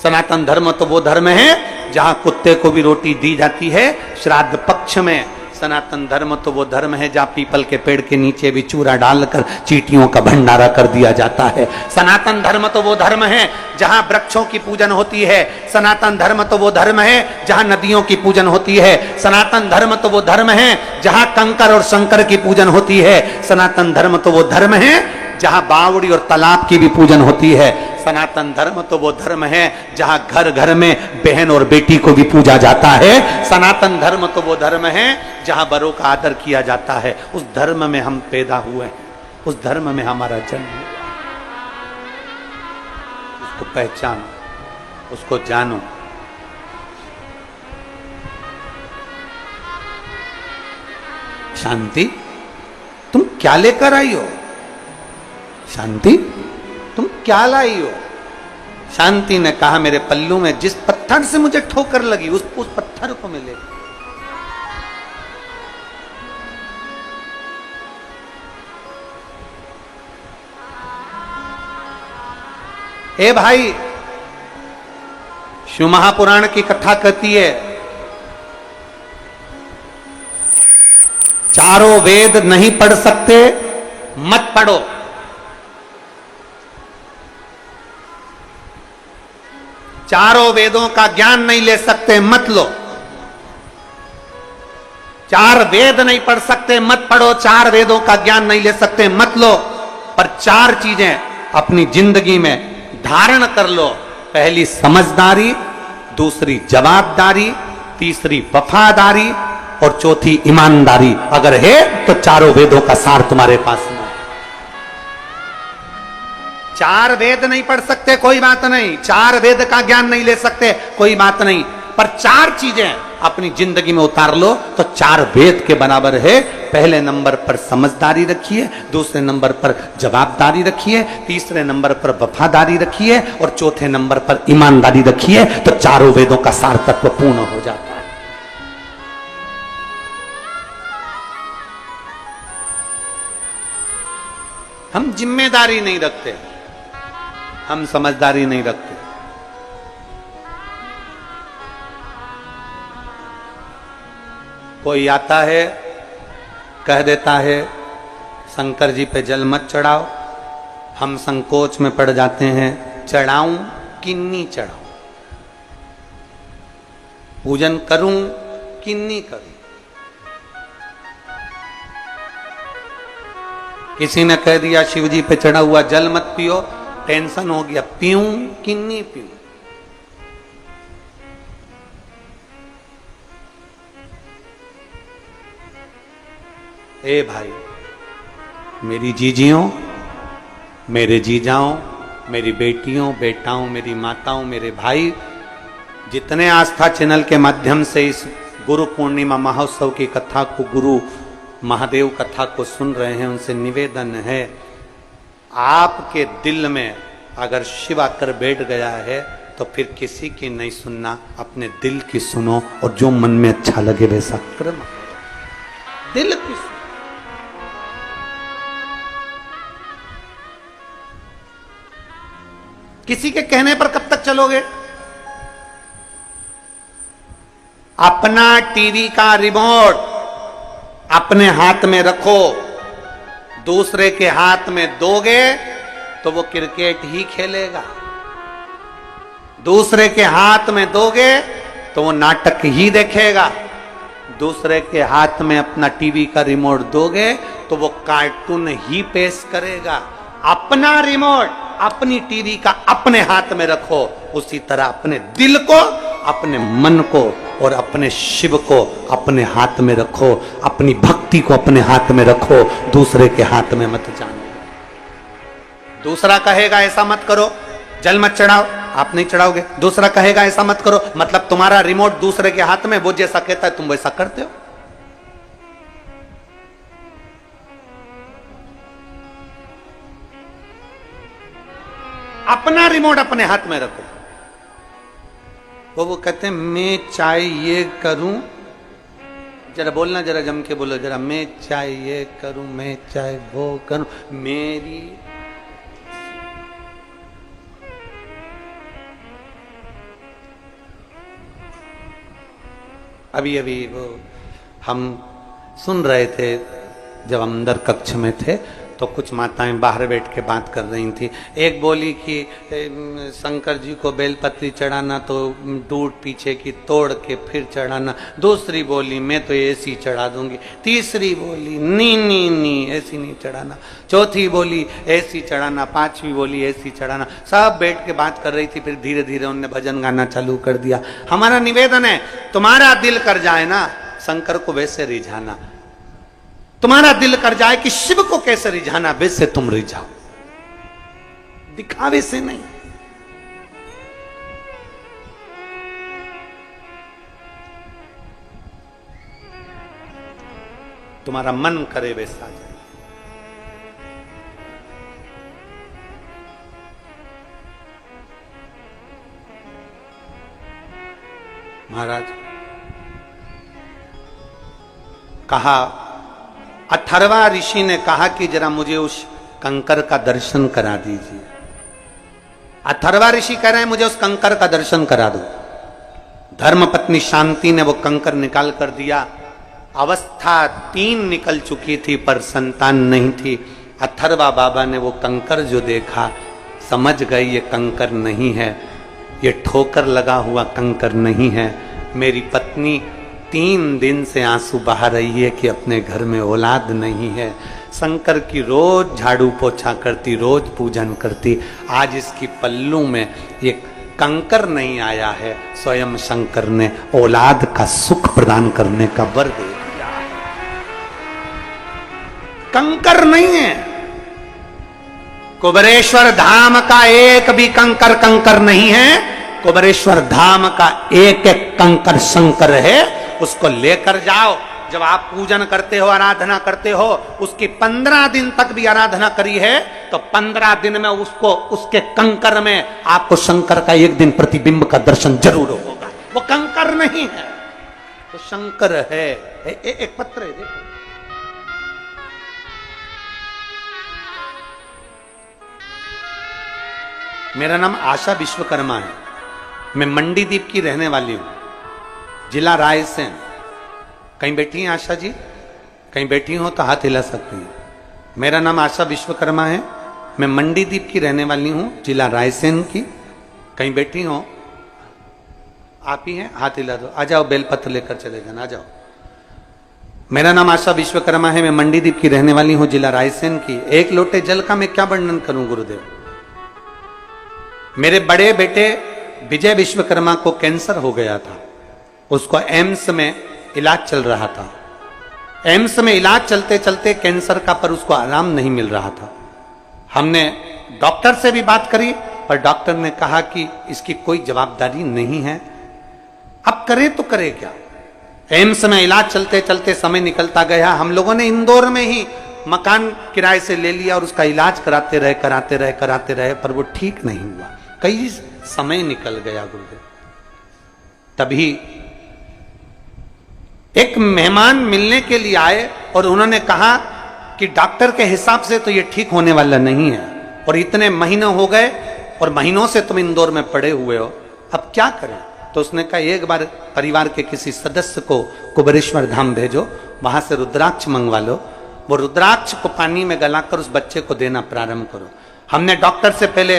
सनातन धर्म तो वो धर्म है जहां कुत्ते को भी रोटी दी जाती है श्राद्ध पक्ष में। सनातन धर्म तो वो धर्म है जहां पीपल के पेड़ के नीचे भी चूरा डालकर चींटियों का भंडारा कर दिया जाता है। सनातन धर्म तो वो धर्म है जहां वृक्षों की पूजन होती है। सनातन धर्म तो वो धर्म है जहां नदियों की पूजन होती है। सनातन धर्म तो वो धर्म है जहां कंकर और शंकर की पूजन होती है। सनातन धर्म तो वो धर्म है जहां बावड़ी और तालाब की भी पूजन होती है। सनातन धर्म तो वो धर्म है जहां घर घर में बहन और बेटी को भी पूजा जाता है। सनातन धर्म तो वो धर्म है जहां बड़ों का आदर किया जाता है। उस धर्म में हम पैदा हुए हैं, उस धर्म में हमारा जन्म है। उसको पहचानो, उसको जानो। शांति, तुम क्या लेकर आई हो? शांति, तुम क्या लाई हो? शांति ने कहा, मेरे पल्लू में जिस पत्थर से मुझे ठोकर लगी उस पत्थर को मिले। ए भाई, शिव महापुराण की कथा कहती है चारों वेद नहीं पढ़ सकते, मत पढ़ो। चारों वेदों का ज्ञान नहीं ले सकते, मत लो। चार वेद नहीं पढ़ सकते, मत पढ़ो। चार वेदों का ज्ञान नहीं ले सकते, मत लो। पर चार चीजें अपनी जिंदगी में धारण कर लो। पहली समझदारी, दूसरी जवाबदारी, तीसरी वफादारी और चौथी ईमानदारी अगर है तो चारों वेदों का सार तुम्हारे पास में। चार वेद नहीं पढ़ सकते, कोई बात नहीं। चार वेद का ज्ञान नहीं ले सकते, कोई बात नहीं। पर चार चीजें अपनी जिंदगी में उतार लो तो चार वेद के बराबर है। पहले नंबर पर समझदारी रखिए, दूसरे नंबर पर जवाबदारी रखिए, तीसरे नंबर पर वफादारी रखिए और चौथे नंबर पर ईमानदारी रखिए, तो चारों वेदों का सार तत्व पूर्ण हो जाता है। हम जिम्मेदारी नहीं रखते, हम समझदारी नहीं रखते। कोई आता है, कह देता है शंकर जी पे जल मत चढ़ाओ। हम संकोच में पड़ जाते हैं, चढ़ाऊं कि नहीं चढ़ाऊं, पूजन करूं कि नहीं करूं। किसी ने कह दिया शिव जी पे चढ़ा हुआ जल मत पियो, टेंशन हो गया, पीऊं कि नहीं पीऊं। ए भाई, मेरी जीजियों, मेरे जीजाओं, मेरी बेटियों, बेटाओं, मेरी माताओं, मेरे भाई, जितने आस्था चैनल के माध्यम से इस गुरु पूर्णिमा महोत्सव की कथा को, गुरु महादेव कथा को सुन रहे हैं, उनसे निवेदन है, आपके दिल में अगर शिव आकर बैठ गया है तो फिर किसी की नहीं सुनना, अपने दिल की सुनो और जो मन में अच्छा लगे वैसा करना। दिल की सुनो। किसी के कहने पर कब तक चलोगे? अपना टीवी का रिमोट अपने हाथ में रखो। दूसरे के हाथ में दोगे तो वो क्रिकेट ही खेलेगा। दूसरे के हाथ में दोगे तो वो नाटक ही देखेगा। दूसरे के हाथ में अपना टीवी का रिमोट दोगे तो वो कार्टून ही पेश करेगा। अपना रिमोट, अपनी टीवी का अपने हाथ में रखो। उसी तरह अपने दिल को, अपने मन को और अपने शिव को अपने हाथ में रखो। अपनी भक्ति को अपने हाथ में रखो, दूसरे के हाथ में मत जानो। दूसरा कहेगा ऐसा मत करो, जल मत चढ़ाओ, आप नहीं चढ़ाओगे। दूसरा कहेगा ऐसा मत करो, मतलब तुम्हारा रिमोट दूसरे के हाथ में, वो जैसा कहता है तुम वैसा करते हो। अपना रिमोट अपने हाथ में रखो। वो कहते हैं मैं चाहे ये करूं, जरा बोलना, जरा जम के बोलो जरा, मैं चाहे ये करूं, मैं चाहे वो करूं, मेरी अभी अभी वो हम सुन रहे थे जब हम अंदर कक्ष में थे, तो कुछ माताएं बाहर बैठ के बात कर रही थी। एक बोली कि शंकर जी को बेलपत्री चढ़ाना तो दूध पीछे की तोड़ के फिर चढ़ाना। दूसरी बोली मैं तो ऐसी चढ़ा दूंगी। तीसरी बोली नी नी नी ऐसी नहीं चढ़ाना। चौथी बोली ऐसी चढ़ाना। पांचवी बोली ऐसी चढ़ाना। सब बैठ के बात कर रही थी। फिर धीरे धीरे उन्होंने भजन गाना चालू कर दिया। हमारा निवेदन है, तुम्हारा दिल कर जाए ना शंकर को वैसे रिझाना, तुम्हारा दिल कर जाए कि शिव को कैसे रिझाना वैसे तुम रिझाओ, दिखावे से नहीं। तुम्हारा मन करे वैसा जाए। महाराज कहा, अथर्वा ऋषि ने कहा कि जरा मुझे उस कंकर का दर्शन करा दीजिए। अथर्वा ऋषि कह रहे हैं मुझे उस कंकर का दर्शन करा दो। धर्मपत्नी शांति ने वो कंकर निकाल कर दिया। अवस्था 3 निकल चुकी थी पर संतान नहीं थी। अथर्वा बाबा ने वो कंकर जो देखा समझ गए ये कंकर नहीं है, ये ठोकर लगा हुआ कंकर नहीं है। मेरी पत्नी 3 दिन से आंसू बहा रही है कि अपने घर में औलाद नहीं है। शंकर की रोज झाड़ू पोछा करती, रोज पूजन करती। आज इसकी पल्लू में ये कंकर नहीं आया है। स्वयं शंकर ने औलाद का सुख प्रदान करने का वर दे दिया। कंकर नहीं है। कुबेरेश्वर धाम का एक भी कंकर कंकर नहीं है। कुबेरेश्वर धाम का एक एक कंकर शंकर है। उसको लेकर जाओ। जब आप पूजन करते हो, आराधना करते हो, उसकी 15 दिन तक भी आराधना करी है तो 15 दिन में उसको उसके कंकर में आपको शंकर का एक दिन प्रतिबिंब का दर्शन जरूर होगा। वो कंकर नहीं है, वो शंकर है। एक पत्र है, देखो। मेरा नाम आशा विश्वकर्मा है। मैं मंडीदीप की रहने वाली हूं, जिला रायसेन। कहीं बैठी हैं आशा जी? कहीं बैठी हो तो हाथ हिला सकती हैं। मेरा नाम आशा विश्वकर्मा है। मैं मंडीदीप की रहने वाली हूं, जिला रायसेन की। कहीं बैठी हो? आप ही हैं? हाथ हिला दो। आ जाओ, बेलपत्र लेकर चले जाना। आ जाओ। मेरा नाम आशा विश्वकर्मा है। मैं मंडीदीप की रहने वाली हूं, जिला रायसेन की। एक लोटे जल का मैं क्या वर्णन करूं गुरुदेव। मेरे बड़े बेटे विजय विश्वकर्मा को कैंसर हो गया था। उसको एम्स में इलाज चल रहा था। एम्स में इलाज चलते चलते कैंसर का पर उसको आराम नहीं मिल रहा था। हमने डॉक्टर से भी बात करी पर डॉक्टर ने कहा कि इसकी कोई जवाबदारी नहीं है। अब करे तो करे क्या। एम्स में इलाज चलते चलते समय निकलता गया। हम लोगों ने इंदौर में ही मकान किराए से ले लिया और उसका इलाज कराते रहे पर वो ठीक नहीं हुआ। कई समय निकल गया गुरुदेव। तभी एक मेहमान मिलने के लिए आए और उन्होंने कहा कि डॉक्टर के हिसाब से तो ये ठीक होने वाला नहीं है और इतने महीने हो गए और महीनों से तुम इंदौर में पड़े हुए हो, अब क्या करें। तो उसने कहा एक बार परिवार के किसी सदस्य को कुबेरेश्वर धाम भेजो, वहां से रुद्राक्ष मंगवा लो। वो रुद्राक्ष को पानी में गलाकर उस बच्चे को देना प्रारंभ करो। हमने डॉक्टर से पहले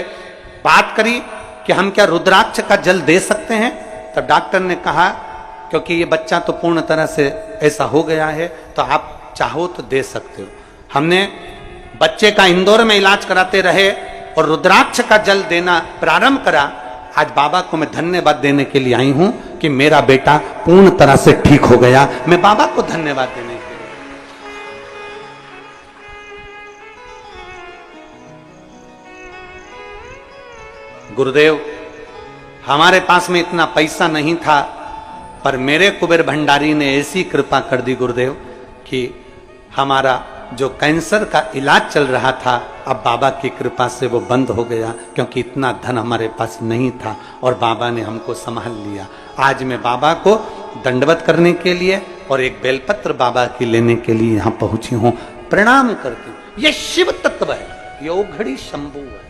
बात करी कि हम क्या रुद्राक्ष का जल दे सकते हैं। तब डॉक्टर ने कहा क्योंकि ये बच्चा तो पूर्ण तरह से ऐसा हो गया है तो आप चाहो तो दे सकते हो। हमने बच्चे का इंदौर में इलाज कराते रहे और रुद्राक्ष का जल देना प्रारंभ करा। आज बाबा को मैं धन्यवाद देने के लिए आई हूं कि मेरा बेटा पूर्ण तरह से ठीक हो गया। मैं बाबा को धन्यवाद देने के लिए। गुरुदेव, हमारे पास में इतना पैसा नहीं था पर मेरे कुबेर भंडारी ने ऐसी कृपा कर दी गुरुदेव कि हमारा जो कैंसर का इलाज चल रहा था अब बाबा की कृपा से वो बंद हो गया, क्योंकि इतना धन हमारे पास नहीं था और बाबा ने हमको संभाल लिया। आज मैं बाबा को दंडवत करने के लिए और एक बेलपत्र बाबा की लेने के लिए यहां पहुंची हूं। प्रणाम करती हूं। ये शिव तत्व है, ये ओघड़ी शंभु है।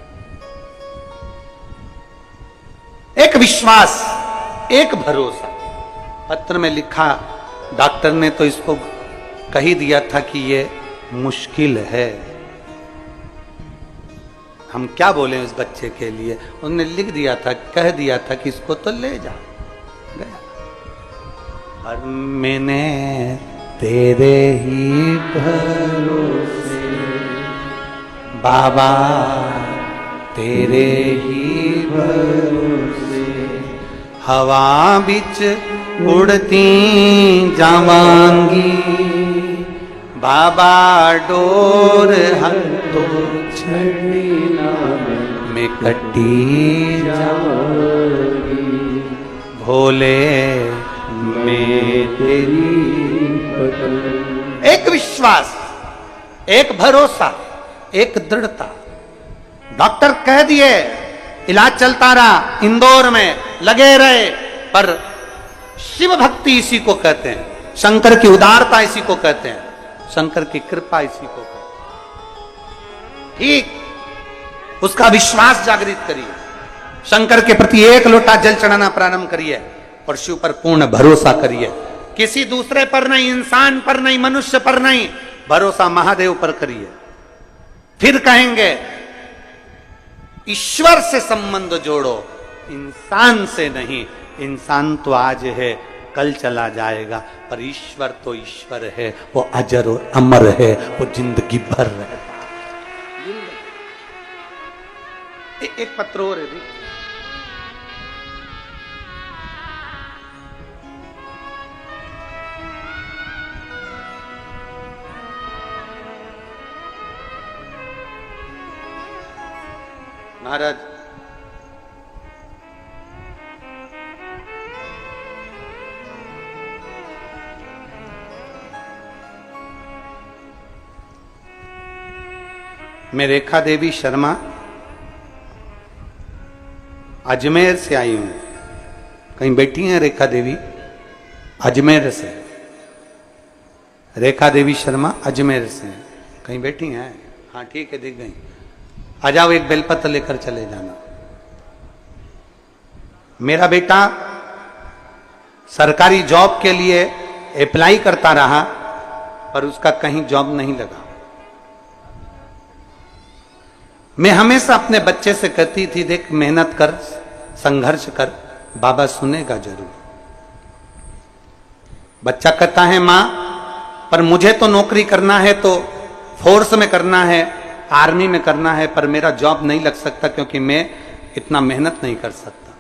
एक विश्वास, एक भरोसा। पत्र में लिखा, डॉक्टर ने तो इसको कह ही दिया था कि ये मुश्किल है, हम क्या बोले उस बच्चे के लिए। उन्होंने लिख दिया था, कह दिया था कि इसको तो ले जा। गया। और मैंने तेरे ही भरोसे बाबा, तेरे ही भरोसे हवा बिच उड़ती जावांगी, बाबा डोर हथों छड़ी में कटी जावांगी, भोले मैं तेरी पकड़। एक विश्वास, एक भरोसा, एक दृढ़ता। डॉक्टर कह दिए, इलाज चलता रहा, इंदौर में लगे रहे, पर शिव भक्ति इसी को कहते हैं, शंकर की उदारता इसी को कहते हैं, शंकर की कृपा इसी को कहते हैं। ठीक, उसका विश्वास जागृत करिए, शंकर के प्रति एक लोटा जल चढ़ाना प्रारंभ करिए और शिव पर पूर्ण भरोसा करिए। किसी दूसरे पर नहीं, इंसान पर नहीं, मनुष्य पर नहीं, भरोसा महादेव पर करिए। फिर कहेंगे ईश्वर से संबंध जोड़ो, इंसान से नहीं। इंसान तो आज है, कल चला जाएगा, पर ईश्वर तो ईश्वर है, वो अजर और अमर है, वो जिंदगी भर रहता है। एक पत्र और है भी। महाराज, मैं रेखा देवी शर्मा अजमेर से आई हूं। कहीं बैठी हैं रेखा देवी? अजमेर से। रेखा देवी शर्मा अजमेर से कहीं बैठी हैं? हाँ ठीक है, दिख गई। आ जाओ, एक बेलपत्र लेकर चले जाना। मेरा बेटा सरकारी जॉब के लिए अप्लाई करता रहा, पर उसका कहीं जॉब नहीं लगा। मैं हमेशा अपने बच्चे से कहती थी, देख मेहनत कर, संघर्ष कर, बाबा सुनेगा जरूर। बच्चा कहता है मां, पर मुझे तो नौकरी करना है, तो फोर्स में करना है, आर्मी में करना है, पर मेरा जॉब नहीं लग सकता क्योंकि मैं इतना मेहनत नहीं कर सकता।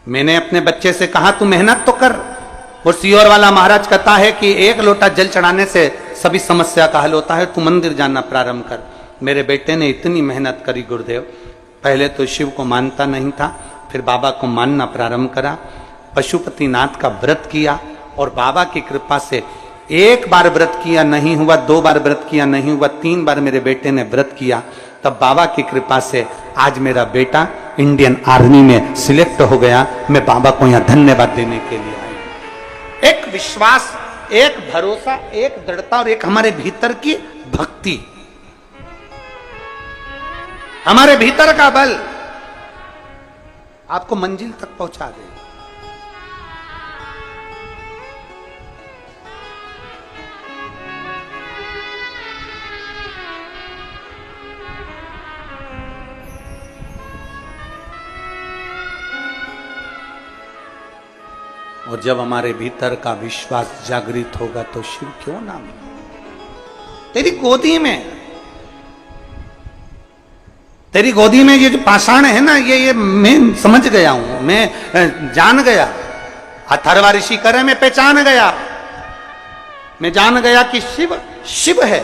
मैंने अपने बच्चे से कहा तू मेहनत तो कर। और सीहोर वाला महाराज कहता है कि एक लोटा जल चढ़ाने से सभी समस्या का हल होता है, तू मंदिर जाना प्रारंभ कर। मेरे बेटे ने इतनी मेहनत करी गुरुदेव, पहले तो शिव को मानता नहीं था, फिर बाबा को मानना प्रारंभ करा, पशुपतिनाथ का व्रत किया, और बाबा की कृपा से एक बार व्रत किया नहीं हुआ, 2 बार व्रत किया नहीं हुआ, 3 बार मेरे बेटे ने व्रत किया। तब बाबा की कृपा से आज मेरा बेटा इंडियन आर्मी में सिलेक्ट हो गया। मैं बाबा को यहां धन्यवाद देने के लिए आई। एक विश्वास, एक भरोसा, एक दृढ़ता और एक हमारे भीतर की भक्ति, हमारे भीतर का बल आपको मंजिल तक पहुंचा देगा। और जब हमारे भीतर का विश्वास जागृत होगा तो शिव क्यों ना मिले। तेरी गोदी में, तेरी गोदी में ये जो पाषाण है ना, ये मैं समझ गया हूं, मैं जान गया। अथर्वा ऋषि करे मैं पहचान गया, मैं जान गया कि शिव शिव है।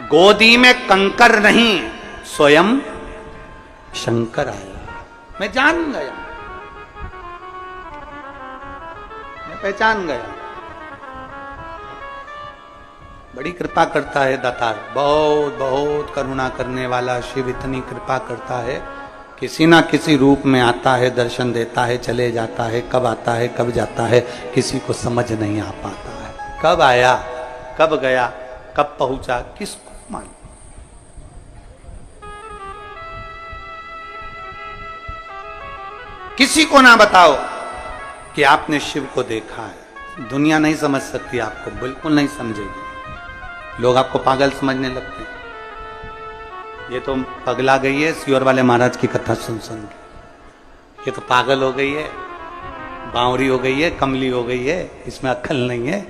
गोदी में कंकर नहीं, स्वयं शंकर आया। मैं जान गया, मैं पहचान गया। बड़ी कृपा करता है दातार, बहुत बहुत करुणा करने वाला शिव इतनी कृपा करता है, किसी ना किसी रूप में आता है, दर्शन देता है, चले जाता है, कब आता है कब जाता है किसी को समझ नहीं आ पाता है। कब आया, कब गया, कब पहुंचा, किसको मालूम। किसी को ना बताओ कि आपने शिव को देखा है। दुनिया नहीं समझ सकती आपको, बिल्कुल नहीं समझेगी। लोग आपको पागल समझने लगते हैं। ये तो पगला गई है सियोर वाले महाराज की कथा सुन सुन के। ये तो पागल हो गई है, बावरी हो गई है, कमली हो गई है, इसमें अक्ल नहीं है,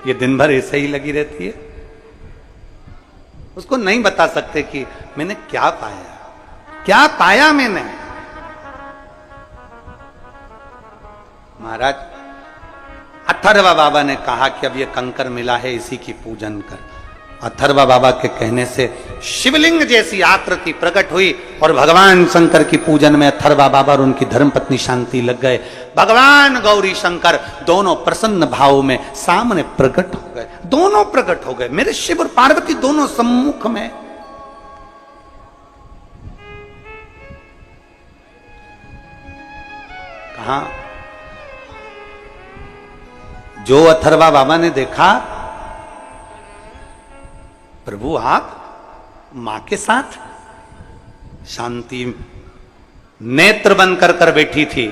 ये दिन भर ऐसे ही लगी रहती है। उसको नहीं बता सकते कि मैंने क्या पाया, क्या पाया मैंने। महाराज अथर्वा बाबा ने कहा कि अब ये कंकर मिला है, इसी की पूजन कर। अथर्वा बाबा के कहने से शिवलिंग जैसी आकृति प्रकट हुई और भगवान शंकर की पूजन में अथर्वा बाबा और उनकी धर्मपत्नी शांति लग गए। भगवान गौरी शंकर दोनों प्रसन्न भाव में सामने प्रकट हो गए, दोनों प्रकट हो गए। मेरे शिव और पार्वती दोनों सम्मुख में। कहा जो अथर्वा बाबा ने देखा, प्रभु आप मां के साथ। शांति नेत्र बंद कर बैठी थी।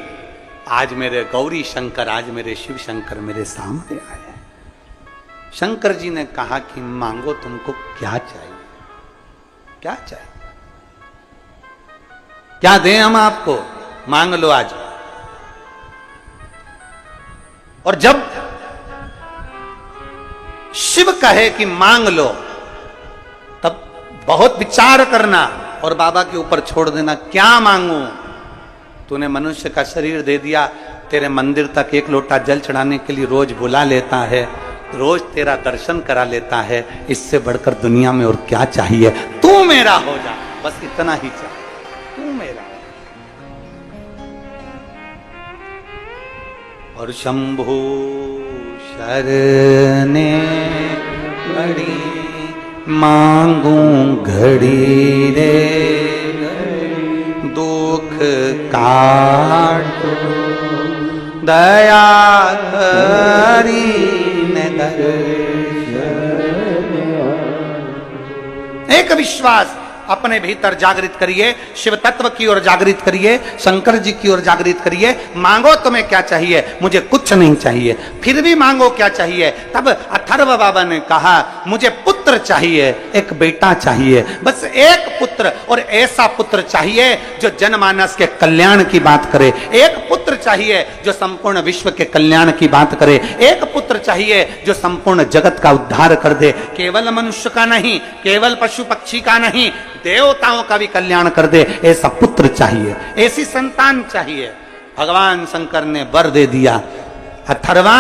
आज मेरे गौरी शंकर, आज मेरे शिव शंकर मेरे सामने आए। शंकर जी ने कहा कि मांगो, तुमको क्या चाहिए, क्या चाहिए, क्या दें हम आपको, मांग लो आज। और जब शिव कहे कि मांग लो, तब बहुत विचार करना और बाबा के ऊपर छोड़ देना। क्या मांगू? तूने मनुष्य का शरीर दे दिया, तेरे मंदिर तक एक लोटा जल चढ़ाने के लिए रोज बुला लेता है, रोज तेरा दर्शन करा लेता है, इससे बढ़कर दुनिया में और क्या चाहिए? तू मेरा हो जा, बस इतना ही चाहिए, तू मेरा। और शंभु शरणे बड़ी मांगू घड़ी रे, दुख काटो दया करी ने दर्शन। एक विश्वास अपने भीतर जागृत करिए, शिव तत्व की ओर जागृत करिए, शंकर जी की ओर जागृत करिए। मांगो तुम्हें क्या चाहिए? मुझे कुछ नहीं चाहिए। फिर भी मांगो क्या चाहिए? तब अथर्व बाबा ने कहा मुझे पुत्र चाहिए, एक बेटा चाहिए, बस एक पुत्र, और ऐसा पुत्र चाहिए जो जनमानस के कल्याण की बात करे। एक पुत्र चाहिए जो संपूर्ण विश्व के कल्याण की बात करे। एक पुत्र चाहिए जो संपूर्ण जगत का उद्धार कर दे। केवल मनुष्य का नहीं, केवल पशु पक्षी का नहीं, देवताओं का भी कल्याण कर दे। ऐसा पुत्र चाहिए, ऐसी संतान चाहिए। भगवान शंकर ने वर दे दिया, अथर्वा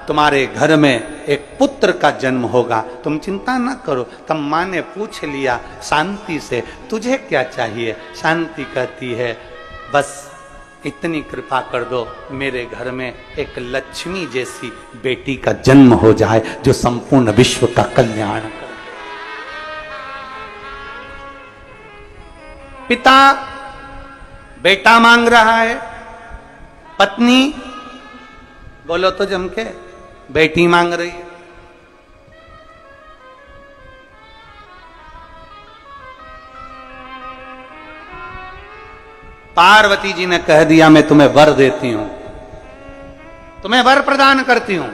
तुम्हारे घर में एक पुत्र का जन्म होगा, तुम चिंता ना करो। तब मां ने पूछ लिया शांति से, तुझे क्या चाहिए? शांति कहती है बस इतनी कृपा कर दो, मेरे घर में एक लक्ष्मी जैसी बेटी का जन्म हो जाए जो संपूर्ण विश्व का कल्याण करे। पिता बेटा मांग रहा है, पत्नी बोलो तो जम के बेटी मांग रही है। पार्वती जी ने कह दिया मैं तुम्हें वर देती हूं, तुम्हें वर प्रदान करती हूं।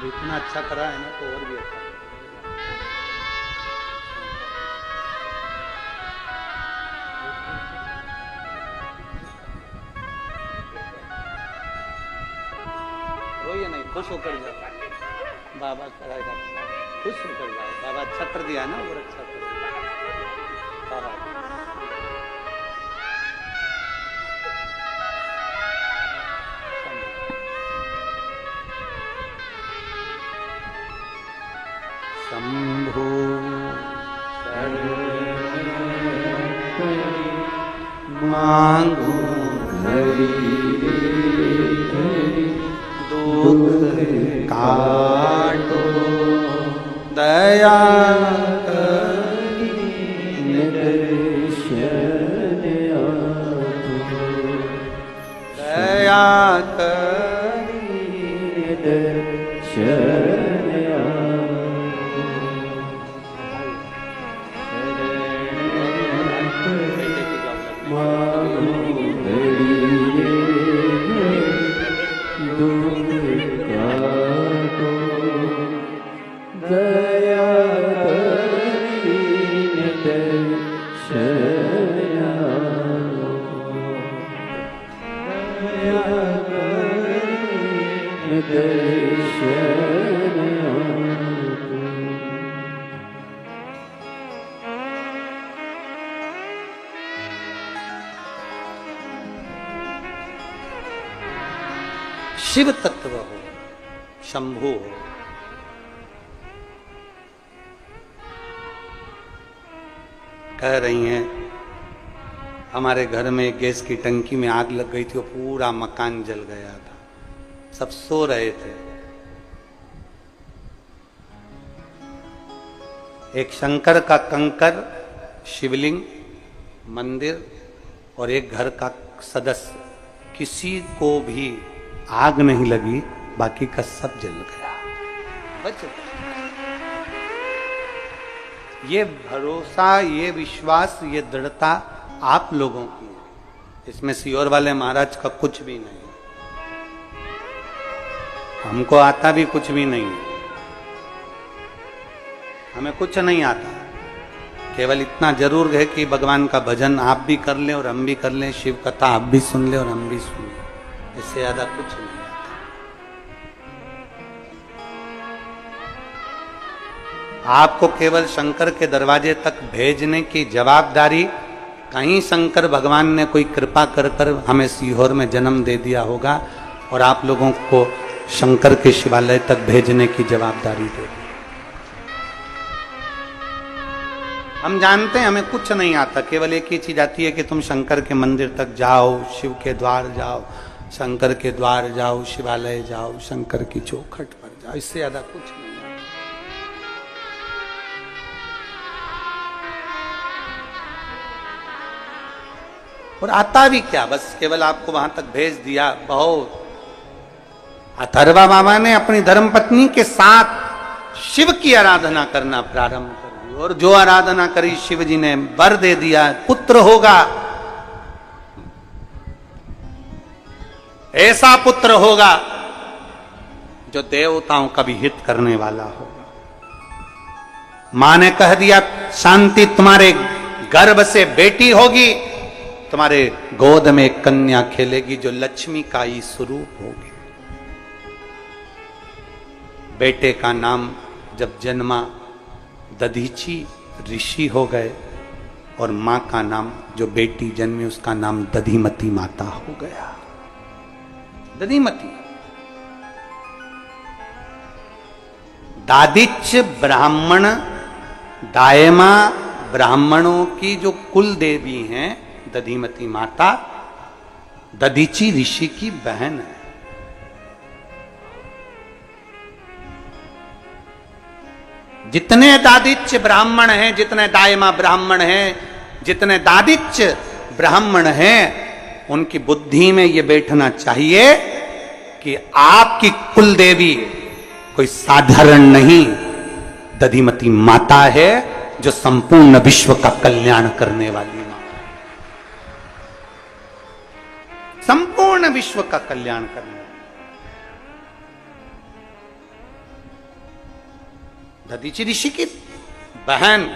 इतना अच्छा करा है ना तो और भी अच्छा। रोइए नहीं, खुश होकर जाओ, बाबा कराएगा अच्छा, खुश होकर जाओ। बाबा अच्छा कर दिया ना, और अच्छा कर दिया बाबा। शंभो मांगू दुख काटो दया दया शिव तत्व हो, शंभु हो। कह रही हैं हमारे घर में गैस की टंकी में आग लग गई थी, वो पूरा मकान जल गया था, सब सो रहे थे। एक शंकर का कंकर शिवलिंग मंदिर और एक घर का सदस्य, किसी को भी आग नहीं लगी, बाकी का सब जल गया। बच ये भरोसा, ये विश्वास, ये दृढ़ता आप लोगों की है। इसमें सियोर वाले महाराज का कुछ भी नहीं, हमको आता भी कुछ भी नहीं, हमें कुछ नहीं आता। केवल इतना जरूर है कि भगवान का भजन आप भी कर लें और हम भी कर लें, शिव कथा आप भी सुन लें और हम भी सुन लें, इससे ज्यादा कुछ नहीं आता। आपको केवल शंकर के दरवाजे तक भेजने की जवाबदारी, कहीं शंकर भगवान ने कोई कृपा कर कर हमें सीहोर में जन्म दे दिया होगा और आप लोगों को शंकर के शिवालय तक भेजने की जवाबदारी दे दी। हम जानते हैं हमें कुछ नहीं आता, केवल एक ही चीज आती है कि तुम शंकर के मंदिर तक जाओ, शिव के द्वार जाओ, शंकर के द्वार जाओ, शिवालय जाओ, शंकर की चौखट पर जाओ, इससे ज्यादा कुछ नहीं। और आता भी क्या, बस केवल आपको वहां तक भेज दिया, बहुत। अथर्वा बाबा ने अपनी धर्मपत्नी के साथ शिव की आराधना करना प्रारंभ कर दी, और जो आराधना करी शिव जी ने वर दे दिया, पुत्र होगा, ऐसा पुत्र होगा जो देवताओं का भी हित करने वाला होगा। मां ने कह दिया, शांति तुम्हारे गर्भ से बेटी होगी, तुम्हारे गोद में एक कन्या खेलेगी जो लक्ष्मी का ही स्वरूप होगी। बेटे का नाम जब जन्मा दधीची ऋषि हो गए, और मां का नाम, जो बेटी जन्मी उसका नाम दधिमती माता हो गया। दधिमती दादिच ब्राह्मण, दायमा ब्राह्मणों की जो कुल देवी हैं दधिमती माता, दधीची ऋषि की बहन है। जितने दादिच ब्राह्मण हैं, जितने दायमा ब्राह्मण हैं, जितने दादिच ब्राह्मण हैं, उनकी बुद्धि में यह बैठना चाहिए कि आपकी कुल देवी कोई साधारण नहीं, दधिमती माता है, जो संपूर्ण विश्व का कल्याण करने वाली मां, संपूर्ण विश्व का कल्याण करने। दधीची ऋषि की बहन,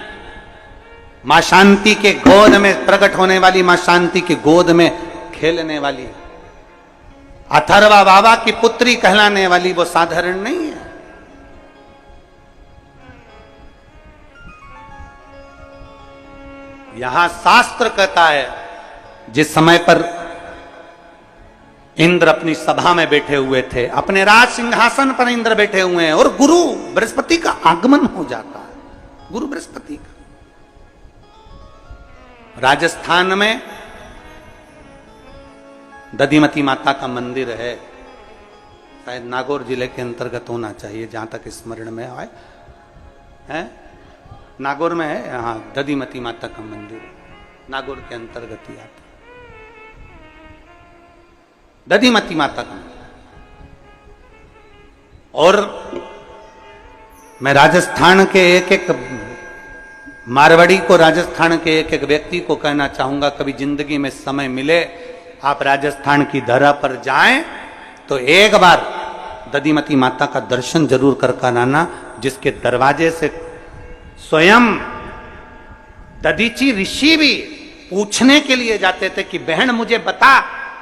मां शांति के गोद में प्रकट होने वाली, मां शांति के गोद में खेलने वाली, अथर्वा बाबा की पुत्री कहलाने वाली, वो साधारण नहीं है। यहां शास्त्र कहता है, जिस समय पर इंद्र अपनी सभा में बैठे हुए थे, अपने राज सिंहासन पर इंद्र बैठे हुए हैं, और गुरु बृहस्पति का आगमन हो जाता है। गुरु बृहस्पति का राजस्थान में दधिमती माता का मंदिर है, शायद नागौर जिले के अंतर्गत होना चाहिए, जहां तक स्मरण में आए। है, नागौर में है, हाँ, दधिमती माता का मंदिर नागौर के अंतर्गत ही आता, दधिमती माता का मंदिर। और मैं राजस्थान के एक एक मारवाड़ी को, राजस्थान के एक एक व्यक्ति को कहना चाहूंगा, कभी जिंदगी में समय मिले आप राजस्थान की धरा पर जाएं तो एक बार दधिमती माता का दर्शन जरूर कर आना, जिसके दरवाजे से स्वयं दधीची ऋषि भी पूछने के लिए जाते थे कि बहन मुझे बता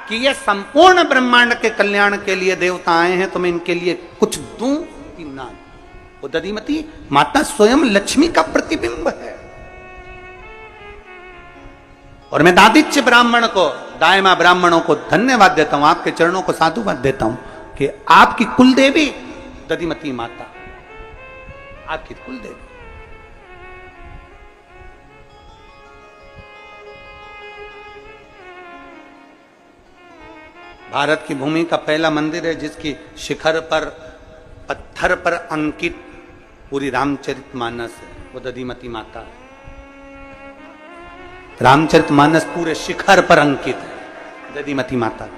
कि ये संपूर्ण ब्रह्मांड के कल्याण के लिए देवता आए हैं, तो मैं इनके लिए कुछ दूं कि ना। वो दधिमती माता स्वयं लक्ष्मी का प्रतिबिंब है। और मैं दादिच्य ब्राह्मण को, दायमा ब्राह्मणों को धन्यवाद देता हूं, आपके चरणों को साधुवाद देता हूं कि आपकी कुलदेवी दधिमती माता, आपकी कुलदेवी। भारत की भूमि का पहला मंदिर है जिसकी शिखर पर पत्थर पर अंकित पूरी रामचरितमानस है, वो दधिमती माता है। रामचरितमानस पूरे शिखर पर अंकित है, दधिमती माता।